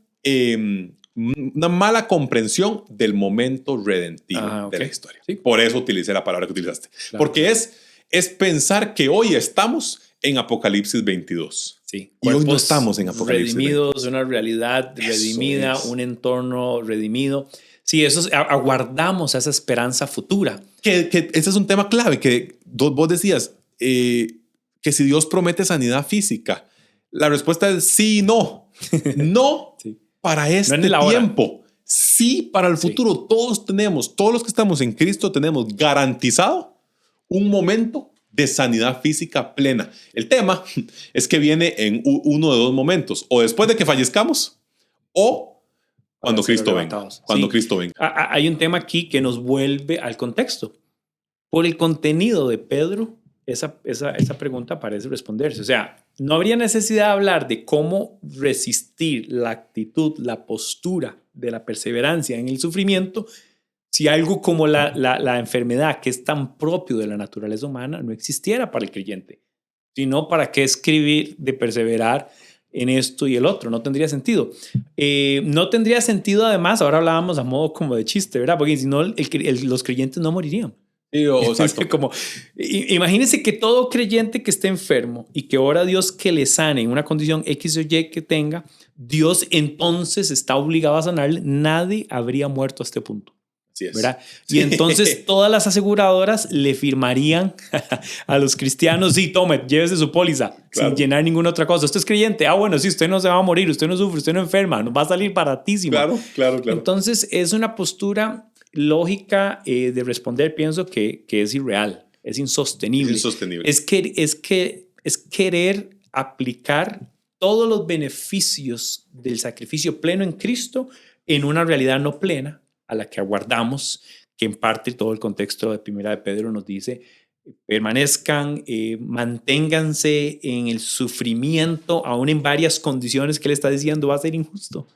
B: mala comprensión del momento redentivo de la historia. Sí. Por eso utilicé la palabra que utilizaste. Claro. Porque es pensar que hoy estamos en Apocalipsis 22.
A: Sí.
B: Y hoy no estamos en Apocalipsis
A: redimidos, 22. Una realidad redimida, un entorno redimido. Sí, eso aguardamos esa esperanza futura.
B: Que ese es un tema clave, que vos decías que si Dios promete sanidad física, la respuesta es sí y no. No sí. Para este tiempo. Sí para el futuro. Sí. Todos los que estamos en Cristo tenemos garantizado un momento de sanidad física plena. El tema es que viene en uno de dos momentos, o después de que fallezcamos o cuando Cristo venga. Cuando sí. Cristo venga.
A: Hay un tema aquí que nos vuelve al contexto. Por el contenido de Pedro, esa pregunta parece responderse. O sea, no habría necesidad de hablar de cómo resistir la actitud, la postura de la perseverancia en el sufrimiento si algo como la enfermedad, que es tan propio de la naturaleza humana, no existiera para el creyente. Sino, ¿para qué escribir de perseverar en esto y el otro? No tendría sentido. No tendría sentido, además, ahora hablábamos a modo como de chiste, ¿verdad? Porque si no, los creyentes no morirían. Como, imagínense que todo creyente que esté enfermo y que ora a Dios que le sane en una condición X o Y que tenga, Dios entonces está obligado a sanarle. Nadie habría muerto a este punto.
B: Así es.
A: ¿Verdad? Sí. Y entonces todas las aseguradoras le firmarían a los cristianos, sí, tome, llévese su póliza, claro, sin llenar ninguna otra cosa. Usted es creyente, bueno, sí, usted no se va a morir, usted no sufre, usted no enferma, nos va a salir baratísimo.
B: Claro.
A: Entonces es una postura lógica de responder, pienso que es irreal, es insostenible. Es querer aplicar todos los beneficios del sacrificio pleno en Cristo en una realidad no plena a la que aguardamos, que en parte todo el contexto de Primera de Pedro nos dice: permanezcan, manténganse en el sufrimiento, aún en varias condiciones que él está diciendo va a ser injusto.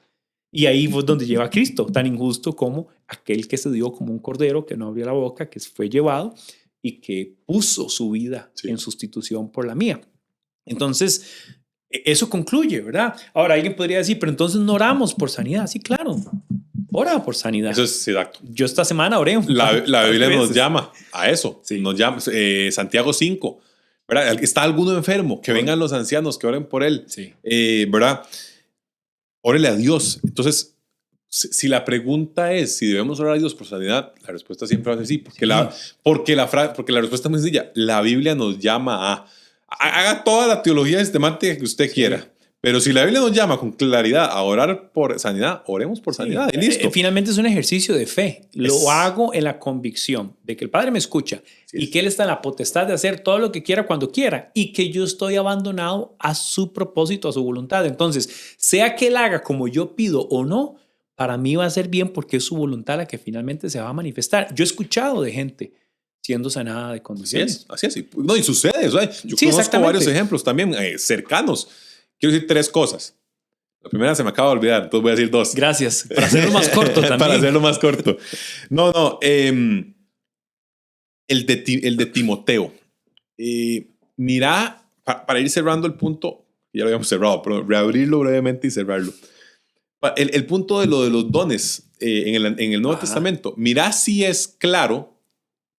A: Y ahí fue donde lleva a Cristo, tan injusto como aquel que se dio como un cordero que no abrió la boca, que fue llevado y que puso su vida en sustitución por la mía. Entonces, eso concluye, ¿verdad? Ahora, alguien podría decir, pero entonces no oramos por sanidad. Sí, claro, ora por sanidad.
B: Eso es exacto.
A: Yo esta semana oré.
B: La Biblia nos llama a eso. Sí. Nos llama, Santiago 5, ¿verdad? ¿Está alguno enfermo? Que vengan los ancianos, que oren por él.
A: Sí.
B: ¿Verdad? Órele a Dios. Entonces, si la pregunta es si debemos orar a Dios por sanidad, la respuesta siempre va a ser sí. Porque la respuesta es muy sencilla. La Biblia nos llama a... Haga toda la teología sistemática que usted quiera. Pero si la Biblia nos llama con claridad a orar por sanidad, oremos por sanidad y listo.
A: Finalmente es un ejercicio de fe. Lo hago en la convicción de que el Padre me escucha y que Él está en la potestad de hacer todo lo que quiera cuando quiera y que yo estoy abandonado a su propósito, a su voluntad. Entonces, sea que Él haga como yo pido o no, para mí va a ser bien porque es su voluntad la que finalmente se va a manifestar. Yo he escuchado de gente siendo sanada de condiciones.
B: Así es. No, y sucede. Yo conozco varios ejemplos también cercanos. Quiero decir 3 cosas. La primera se me acaba de olvidar, entonces voy a decir 2.
A: Gracias. Para hacerlo más corto también.
B: Para hacerlo más corto. No. El de Timoteo. Mira, para ir cerrando el punto, ya lo habíamos cerrado, pero reabrirlo brevemente y cerrarlo. El punto de lo de los dones en el Nuevo Testamento. Mira si es claro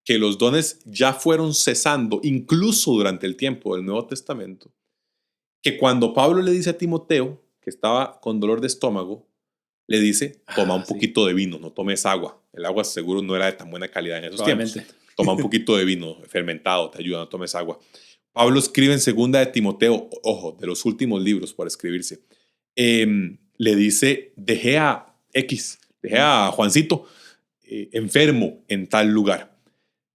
B: que los dones ya fueron cesando, incluso durante el tiempo del Nuevo Testamento. Que cuando Pablo le dice a Timoteo que estaba con dolor de estómago, le dice, toma un poquito de vino, no tomes agua. El agua seguro no era de tan buena calidad en esos tiempos. Toma un poquito de vino fermentado, te ayuda, no tomes agua. Pablo escribe en 2 de Timoteo, ojo, de los últimos libros por escribirse, le dice, dejé a Juancito enfermo en tal lugar.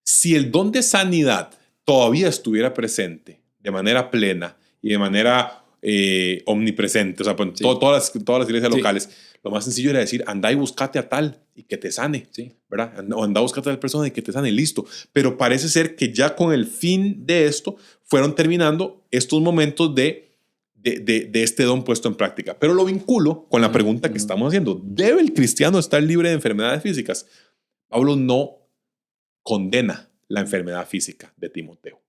B: Si el don de sanidad todavía estuviera presente de manera plena, y de manera omnipresente, o sea, todas las iglesias locales, lo más sencillo era decir, anda y buscate a tal y que te sane, ¿verdad? O anda a buscate a tal persona y que te sane, listo. Pero parece ser que ya con el fin de esto fueron terminando estos momentos de este don puesto en práctica. Pero lo vinculo con la pregunta que estamos haciendo. ¿Debe el cristiano estar libre de enfermedades físicas? Pablo no condena la enfermedad física de Timoteo.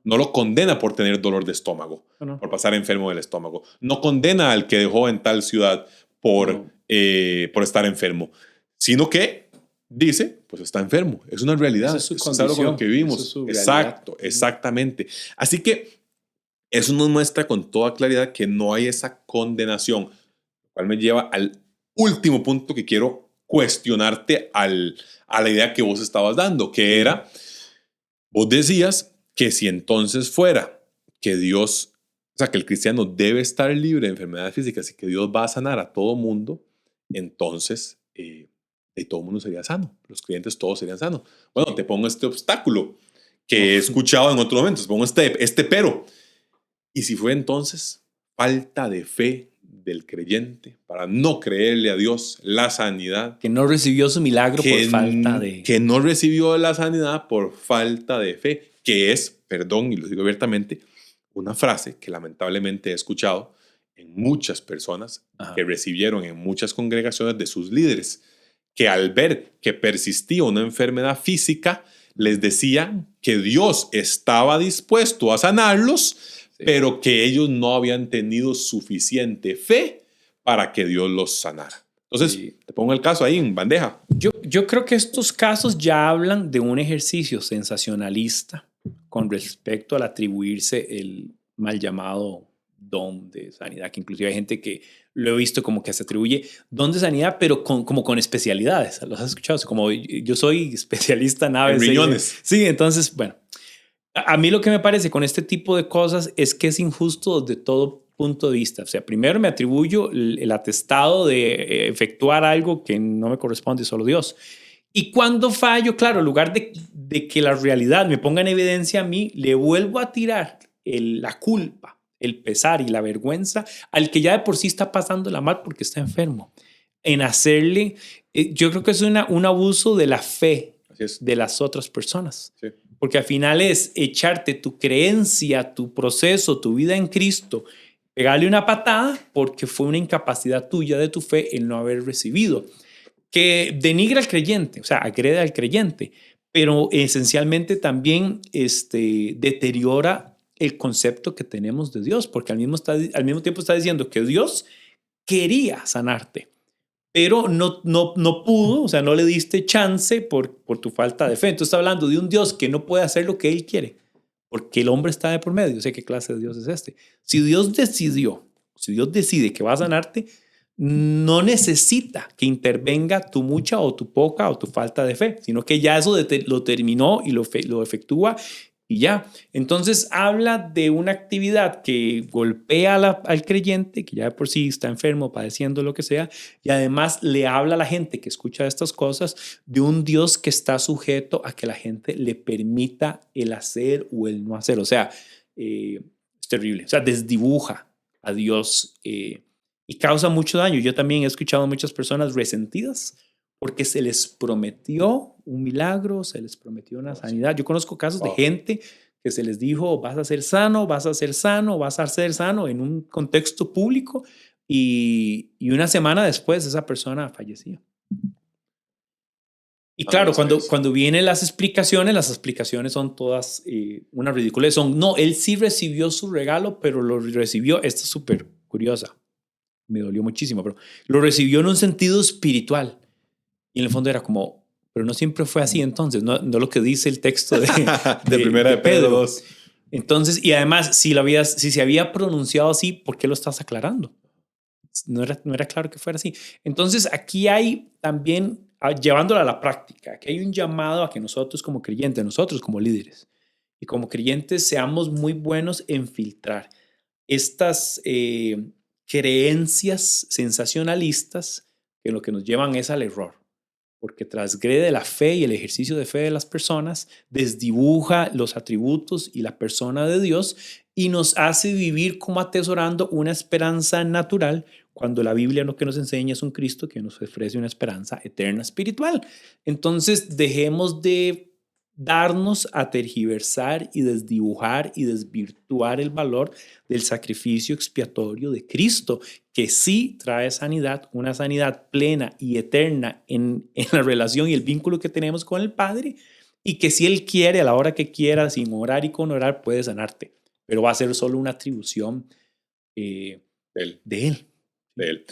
B: No lo condena por tener dolor de estómago, por pasar enfermo del estómago. No condena al que dejó en tal ciudad por estar enfermo, sino que dice, pues está enfermo. Es una realidad.
A: Esa es su
B: Eso es algo con lo que vivimos.
A: Es su
B: Exacto, exactamente. Así que eso nos muestra con toda claridad que no hay esa condenación, lo cual me lleva al último punto que quiero cuestionarte a la idea que vos estabas dando, que era, vos decías que si entonces fuera que Dios, o sea, que el cristiano debe estar libre de enfermedades físicas y que Dios va a sanar a todo mundo, entonces todo mundo sería sano, los creyentes todos serían sanos. Bueno, te pongo este obstáculo que he escuchado en otros momentos, pongo este pero. ¿Y si fue entonces falta de fe del creyente para no creerle a Dios la sanidad?
A: Que no recibió su milagro por falta de...
B: Que no recibió la sanidad por falta de fe, que es, perdón, y lo digo abiertamente, una frase que lamentablemente he escuchado en muchas personas que recibieron en muchas congregaciones de sus líderes, que al ver que persistía una enfermedad física, les decían que Dios estaba dispuesto a sanarlos, pero que ellos no habían tenido suficiente fe para que Dios los sanara. Entonces, te pongo el caso ahí en bandeja.
A: Yo creo que estos casos ya hablan de un ejercicio sensacionalista con respecto al atribuirse el mal llamado don de sanidad, que inclusive hay gente que lo he visto como que se atribuye don de sanidad, pero como con especialidades. ¿Los has escuchado? Como yo soy especialista en aves.
B: En riñones.
A: Sí, entonces, bueno. A mí lo que me parece con este tipo de cosas es que es injusto desde todo punto de vista. O sea, primero me atribuyo el atestado de efectuar algo que no me corresponde, solo Dios. Y cuando fallo, claro, en lugar de que la realidad me ponga en evidencia a mí, le vuelvo a tirar la culpa, el pesar y la vergüenza al que ya de por sí está pasando la mal porque está enfermo. En hacerle, yo creo que es un abuso de la fe de las otras personas. Sí. Porque al final es echarte tu creencia, tu proceso, tu vida en Cristo, pegarle una patada porque fue una incapacidad tuya de tu fe el no haber recibido. Que denigra al creyente, o sea, agrede al creyente, pero esencialmente también deteriora el concepto que tenemos de Dios, porque al mismo tiempo está diciendo que Dios quería sanarte, pero no pudo, o sea, no le diste chance por tu falta de fe. Entonces está hablando de un Dios que no puede hacer lo que Él quiere, porque el hombre está de por medio. O sea, ¿qué clase de Dios es este? Si Dios decide que va a sanarte, no necesita que intervenga tu mucha o tu poca o tu falta de fe, sino que ya eso lo terminó y lo efectúa y ya. Entonces habla de una actividad que golpea al creyente, que ya de por sí está enfermo, padeciendo lo que sea, y además le habla a la gente que escucha estas cosas de un Dios que está sujeto a que la gente le permita el hacer o el no hacer. O sea, es terrible. O sea, desdibuja a Dios y causa mucho daño. Yo también he escuchado a muchas personas resentidas porque se les prometió un milagro, se les prometió una sanidad. Yo conozco casos de gente que se les dijo, vas a ser sano, vas a ser sano, vas a ser sano en un contexto público y una semana después esa persona fallecía. Y claro, cuando vienen las explicaciones son todas una ridiculez. No, él sí recibió su regalo, pero lo recibió, esta es súper curiosa, me dolió muchísimo, pero lo recibió en un sentido espiritual. Y en el fondo era como, pero no siempre fue así entonces, no lo que dice el texto de
B: Primera de Pedro 2.
A: Entonces, y además, si se había pronunciado así, ¿por qué lo estás aclarando? No era claro que fuera así. Entonces, aquí hay también, llevándolo a la práctica, aquí hay un llamado a que nosotros como creyentes, nosotros como líderes y como creyentes seamos muy buenos en filtrar estas creencias sensacionalistas que lo que nos llevan es al error, porque transgrede la fe y el ejercicio de fe de las personas, desdibuja los atributos y la persona de Dios y nos hace vivir como atesorando una esperanza natural, cuando la Biblia lo que nos enseña es un Cristo que nos ofrece una esperanza eterna espiritual. Entonces dejemos de darnos a tergiversar y desdibujar y desvirtuar el valor del sacrificio expiatorio de Cristo, que sí trae sanidad, una sanidad plena y eterna en la relación y el vínculo que tenemos con el Padre, y que si Él quiere, a la hora que quiera, sin orar y con orar, puede sanarte. Pero va a ser solo una atribución de Él.
B: De Él.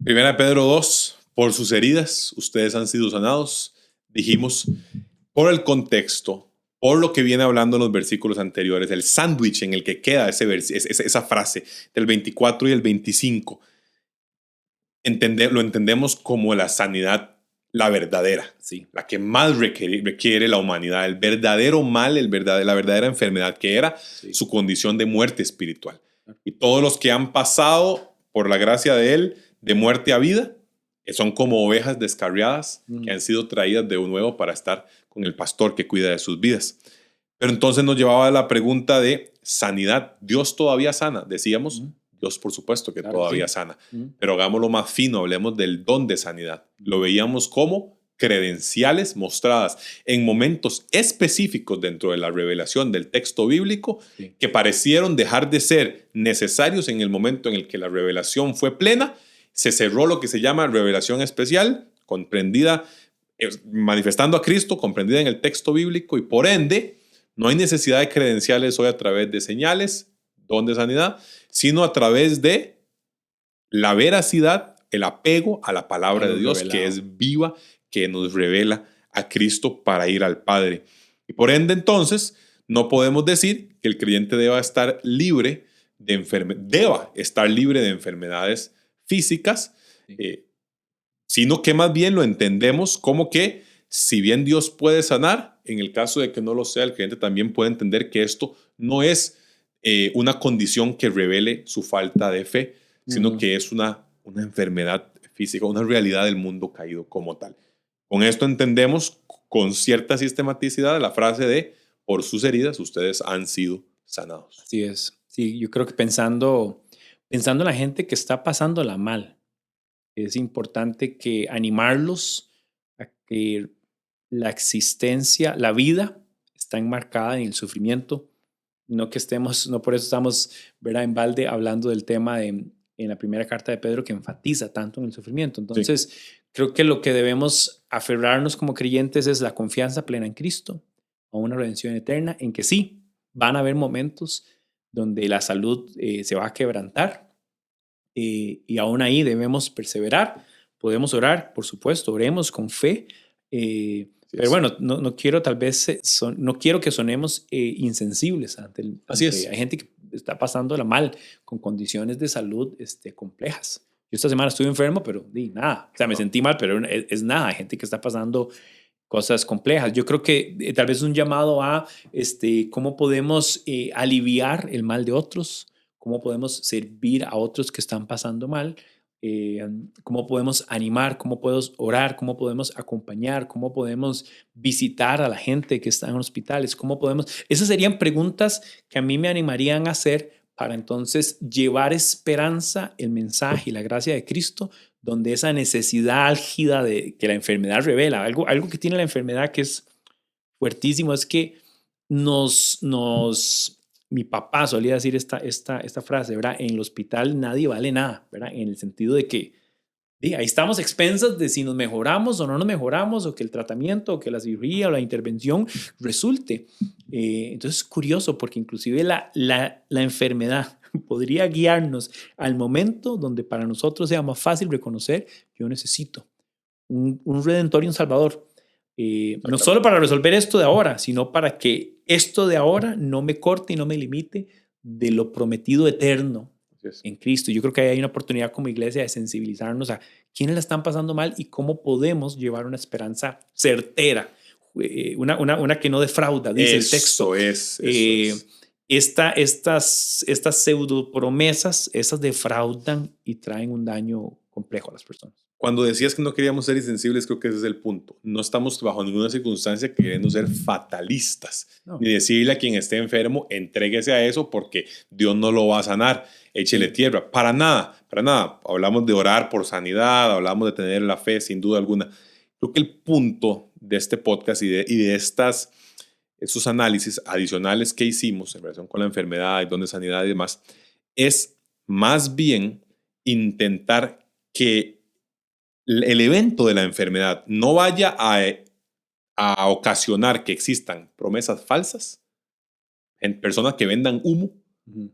B: Primera de Pedro 2, por sus heridas ustedes han sido sanados. Dijimos, por el contexto, por lo que viene hablando en los versículos anteriores, el sándwich en el que queda esa frase del 24 y el 25, lo entendemos como la sanidad, la verdadera,
A: Sí.
B: la que más requiere la humanidad, el verdadero mal, la verdadera enfermedad que era su condición de muerte espiritual. Y todos los que han pasado por la gracia de Él, de muerte a vida, son como ovejas descarriadas que han sido traídas de nuevo para estar con el pastor que cuida de sus vidas. Pero entonces nos llevaba a la pregunta de sanidad. ¿Dios todavía sana? Decíamos, Dios por supuesto que todavía sana. Pero hagámoslo más fino, hablemos del don de sanidad. Lo veíamos como credenciales mostradas en momentos específicos dentro de la revelación del texto bíblico que parecieron dejar de ser necesarios en el momento en el que la revelación fue plena. Se cerró lo que se llama revelación especial, comprendida, manifestando a Cristo, comprendida en el texto bíblico, y por ende no hay necesidad de credenciales hoy a través de señales, don de sanidad, sino a través de la veracidad, el apego a la palabra de Dios, que es viva, que nos revela a Cristo para ir al Padre. Y por ende, entonces, no podemos decir que el creyente deba estar libre de enfermedades físicas, sino que más bien lo entendemos como que si bien Dios puede sanar, en el caso de que no lo sea, el creyente también puede entender que esto no es una condición que revele su falta de fe, sino que es una enfermedad física, una realidad del mundo caído como tal. Con esto entendemos con cierta sistematicidad la frase de por sus heridas ustedes han sido sanados.
A: Así es. Sí, yo creo que pensando en la gente que está pasándola mal, es importante que animarlos a que la existencia, la vida está enmarcada en el sufrimiento. No por eso estamos, ¿verdad?, en balde hablando del tema en la primera carta de Pedro que enfatiza tanto en el sufrimiento. Entonces, creo que lo que debemos aferrarnos como creyentes es la confianza plena en Cristo, a una redención eterna, en que sí, van a haber momentos donde la salud se va a quebrantar, y aún ahí debemos perseverar. Podemos orar, por supuesto, oremos con fe, pero bueno, no quiero no quiero que sonemos insensibles
B: Así es.
A: hay gente que está pasándola mal con condiciones de salud complejas. Yo esta semana estuve enfermo, pero nada, o sea, me sentí mal, pero es nada. Hay gente que está pasando cosas complejas. Yo creo que tal vez es un llamado a cómo podemos aliviar el mal de otros, cómo podemos servir a otros que están pasando mal, cómo podemos animar, cómo podemos orar, cómo podemos acompañar, cómo podemos visitar a la gente que está en hospitales, Esas serían preguntas que a mí me animarían a hacer para entonces llevar esperanza, el mensaje y la gracia de Cristo, donde esa necesidad álgida de que la enfermedad revela, algo que tiene la enfermedad que es fuertísimo, es que mi papá solía decir esta frase, ¿verdad? En el hospital nadie vale nada, ¿verdad? En el sentido de que ahí estamos expensas de si nos mejoramos o no nos mejoramos, o que el tratamiento, o que la cirugía o la intervención resulte. Entonces es curioso porque inclusive la enfermedad podría guiarnos al momento donde para nosotros sea más fácil reconocer: yo necesito un redentor y un salvador. No solo para resolver esto de ahora, sino para que esto de ahora no me corte y no me limite de lo prometido eterno en Cristo. Yo creo que hay una oportunidad como iglesia de sensibilizarnos a quiénes la están pasando mal y cómo podemos llevar una esperanza certera, una que no defrauda, dice el texto. Estas pseudo promesas, esas defraudan y traen un daño complejo a las personas.
B: Cuando decías que no queríamos ser insensibles, creo que ese es el punto. No estamos bajo ninguna circunstancia queriendo ser fatalistas, ni decirle a quien esté enfermo, entréguese a eso porque Dios no lo va a sanar, échele tierra. Para nada, para nada. Hablamos de orar por sanidad, hablamos de tener la fe, sin duda alguna. Creo que el punto de este podcast y de esos análisis adicionales que hicimos en relación con la enfermedad y don de sanidad y demás, es más bien intentar que el evento de la enfermedad no vaya a a ocasionar que existan promesas falsas en personas que vendan humo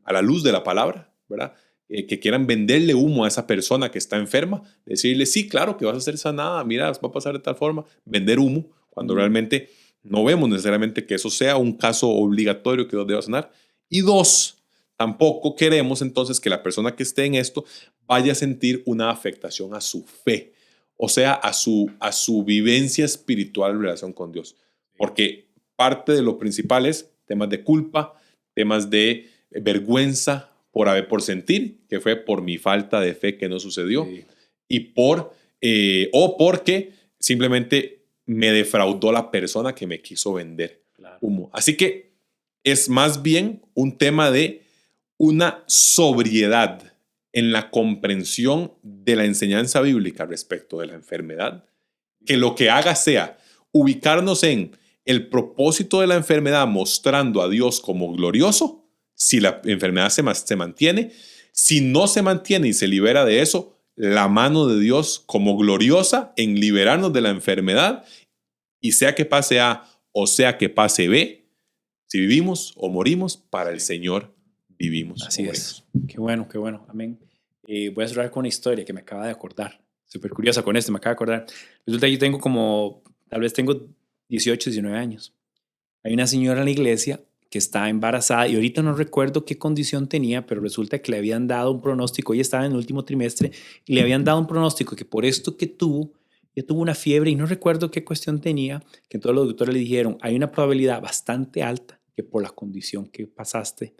B: a la luz de la palabra, ¿verdad? Que quieran venderle humo a esa persona que está enferma, decirle, sí, claro que vas a ser sanada, mira, va a pasar de tal forma, vender humo, cuando realmente no vemos necesariamente que eso sea un caso obligatorio que Dios deba sanar. Y dos, tampoco queremos entonces que la persona que esté en esto vaya a sentir una afectación a su fe, o sea, a su vivencia espiritual en relación con Dios. Porque parte de lo principal es temas de culpa, temas de vergüenza por sentir que fue por mi falta de fe que no sucedió,
A: Sí.
B: y o porque simplemente me defraudó la persona que me quiso vender
A: Claro.
B: humo. Así que es más bien un tema de una sobriedad en la comprensión de la enseñanza bíblica respecto de la enfermedad, que lo que haga sea ubicarnos en el propósito de la enfermedad mostrando a Dios como glorioso, si la enfermedad se mantiene, si no se mantiene y se libera de eso, la mano de Dios como gloriosa en liberarnos de la enfermedad, y sea que pase A o sea que pase B, si vivimos o morimos, para el Señor vivimos.
A: Así es. Qué bueno, qué bueno. Amén. Voy a cerrar con una historia que me acaba de acordar. Súper curiosa con esto, me acaba de acordar. Resulta que yo tengo tal vez tengo 18, 19 años. Hay una señora en la iglesia que está embarazada y ahorita no recuerdo qué condición tenía, pero resulta que le habían dado un pronóstico. Ella estaba en el último trimestre y le habían dado un pronóstico que por esto que tuvo, ella tuvo una fiebre y no recuerdo qué cuestión tenía, que todos los doctores le dijeron, hay una probabilidad bastante alta que por la condición que pasaste,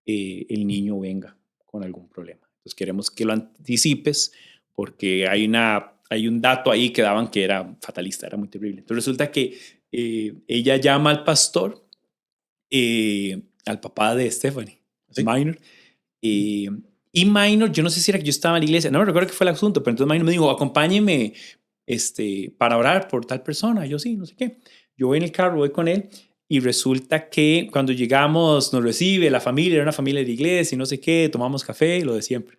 A: el niño venga con algún problema. Entonces queremos que lo anticipes porque hay un dato ahí que daban que era fatalista, era muy terrible. Entonces resulta que ella llama al pastor, al papá de Stephanie,
B: ¿Sí?
A: Minor, y Minor, yo no sé si era que yo estaba en la iglesia, no me recuerdo qué fue el asunto, pero entonces Minor me dijo, acompáñeme para orar por tal persona. Yo sí, no sé qué. Yo voy en el carro, voy con él y resulta que cuando llegamos nos recibe la familia, era una familia de la iglesia y no sé qué, tomamos café, lo de siempre.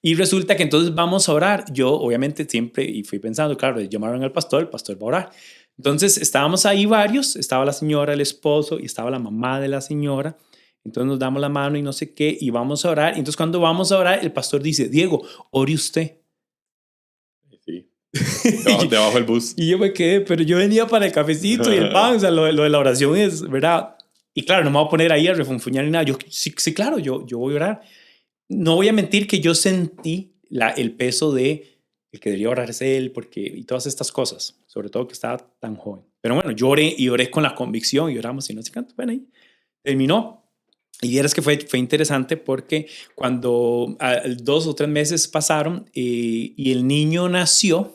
A: Y resulta que entonces vamos a orar. Yo obviamente siempre, y fui pensando, claro, llamaron al pastor, el pastor va a orar. Entonces estábamos ahí varios, estaba la señora, el esposo y estaba la mamá de la señora. Entonces nos damos la mano y no sé qué y vamos a orar. Entonces cuando vamos a orar, el pastor dice, Diego, ore usted.
B: Sí. Debajo del bus.
A: Y yo me quedé, pero yo venía para el cafecito y el pan, o sea, lo de la oración es, ¿verdad? Y claro, no me voy a poner ahí a refunfuñar ni nada. Yo, sí, sí, claro, yo voy a orar. No voy a mentir que yo sentí el peso de el que debería orar es él, porque, y todas estas cosas, sobre todo que estaba tan joven. Pero bueno, yo oré y oré con la convicción y oramos y no sé cuánto. Bueno, ahí terminó. Y vieras que fue interesante porque cuando 2 o 3 meses pasaron y el niño nació,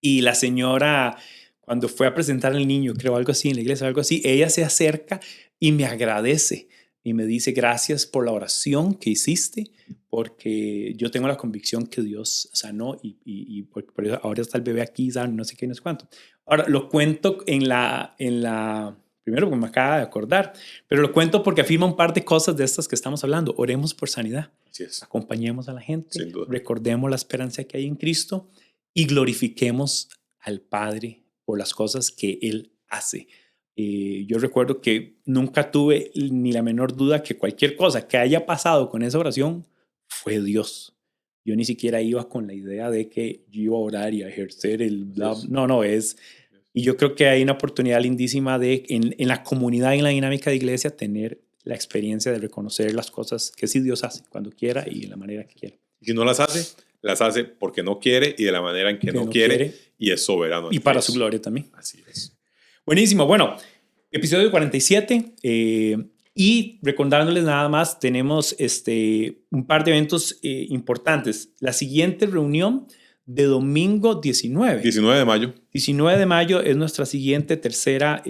A: y la señora, cuando fue a presentar al niño, creo algo así en la iglesia, algo así, ella se acerca y me agradece y me dice gracias por la oración que hiciste, porque yo tengo la convicción que Dios sanó y por eso ahora está el bebé aquí, no sé qué, no sé cuánto. Ahora, lo cuento primero porque me acaba de acordar, pero lo cuento porque afirma un par de cosas de estas que estamos hablando. Oremos por sanidad.
B: Así es.
A: Acompañemos a la gente,
B: Sin duda.
A: recordemos la esperanza que hay en Cristo y glorifiquemos al Padre por las cosas que Él hace. Yo recuerdo que nunca tuve ni la menor duda que cualquier cosa que haya pasado con esa oración fue Dios. Yo ni siquiera iba con la idea de que yo iba a orar y a ejercer el... No, es... Y yo creo que hay una oportunidad lindísima de en la comunidad y en la dinámica de iglesia tener la experiencia de reconocer las cosas que sí Dios hace cuando quiera y de la manera que quiera.
B: Y si no las hace porque no quiere y de la manera en que no quiere y es soberano.
A: Y para su gloria también.
B: Así es.
A: Buenísimo. Bueno, episodio 47. Y recordándoles nada más, tenemos un par de eventos importantes. La siguiente reunión de domingo 19.
B: 19 de mayo.
A: 19 de mayo es nuestra siguiente tercera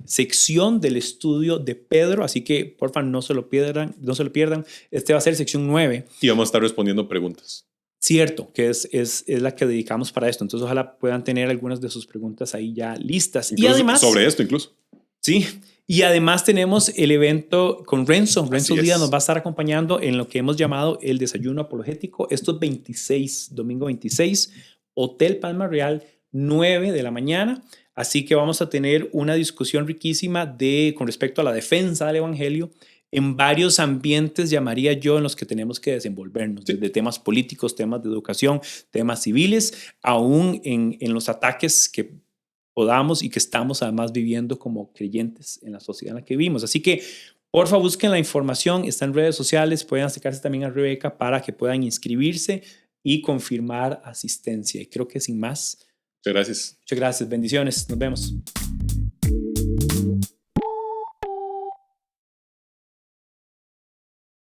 A: sección del estudio de Pedro, así que por favor no se lo pierdan, no se lo pierdan. Este va a ser sección 9.
B: Y vamos a estar respondiendo preguntas.
A: Cierto, que es la que dedicamos para esto. Entonces ojalá puedan tener algunas de sus preguntas ahí ya listas.
B: Incluso
A: y además...
B: sobre esto incluso.
A: Sí, y además tenemos el evento con Renzo. Renzo Díaz nos va a estar acompañando en lo que hemos llamado el desayuno apologético. Esto es domingo 26, Hotel Palma Real, 9 de la mañana. Así que vamos a tener una discusión riquísima con respecto a la defensa del Evangelio en varios ambientes, llamaría yo, en los que tenemos que desenvolvernos, desde temas políticos, temas de educación, temas civiles, aún en los ataques que podamos y que estamos además viviendo como creyentes en la sociedad en la que vivimos. Así que, porfa, busquen la información, está en redes sociales, pueden acercarse también a Rebeca para que puedan inscribirse y confirmar asistencia. Y creo que sin más.
B: Muchas gracias.
A: Muchas gracias, bendiciones, nos vemos.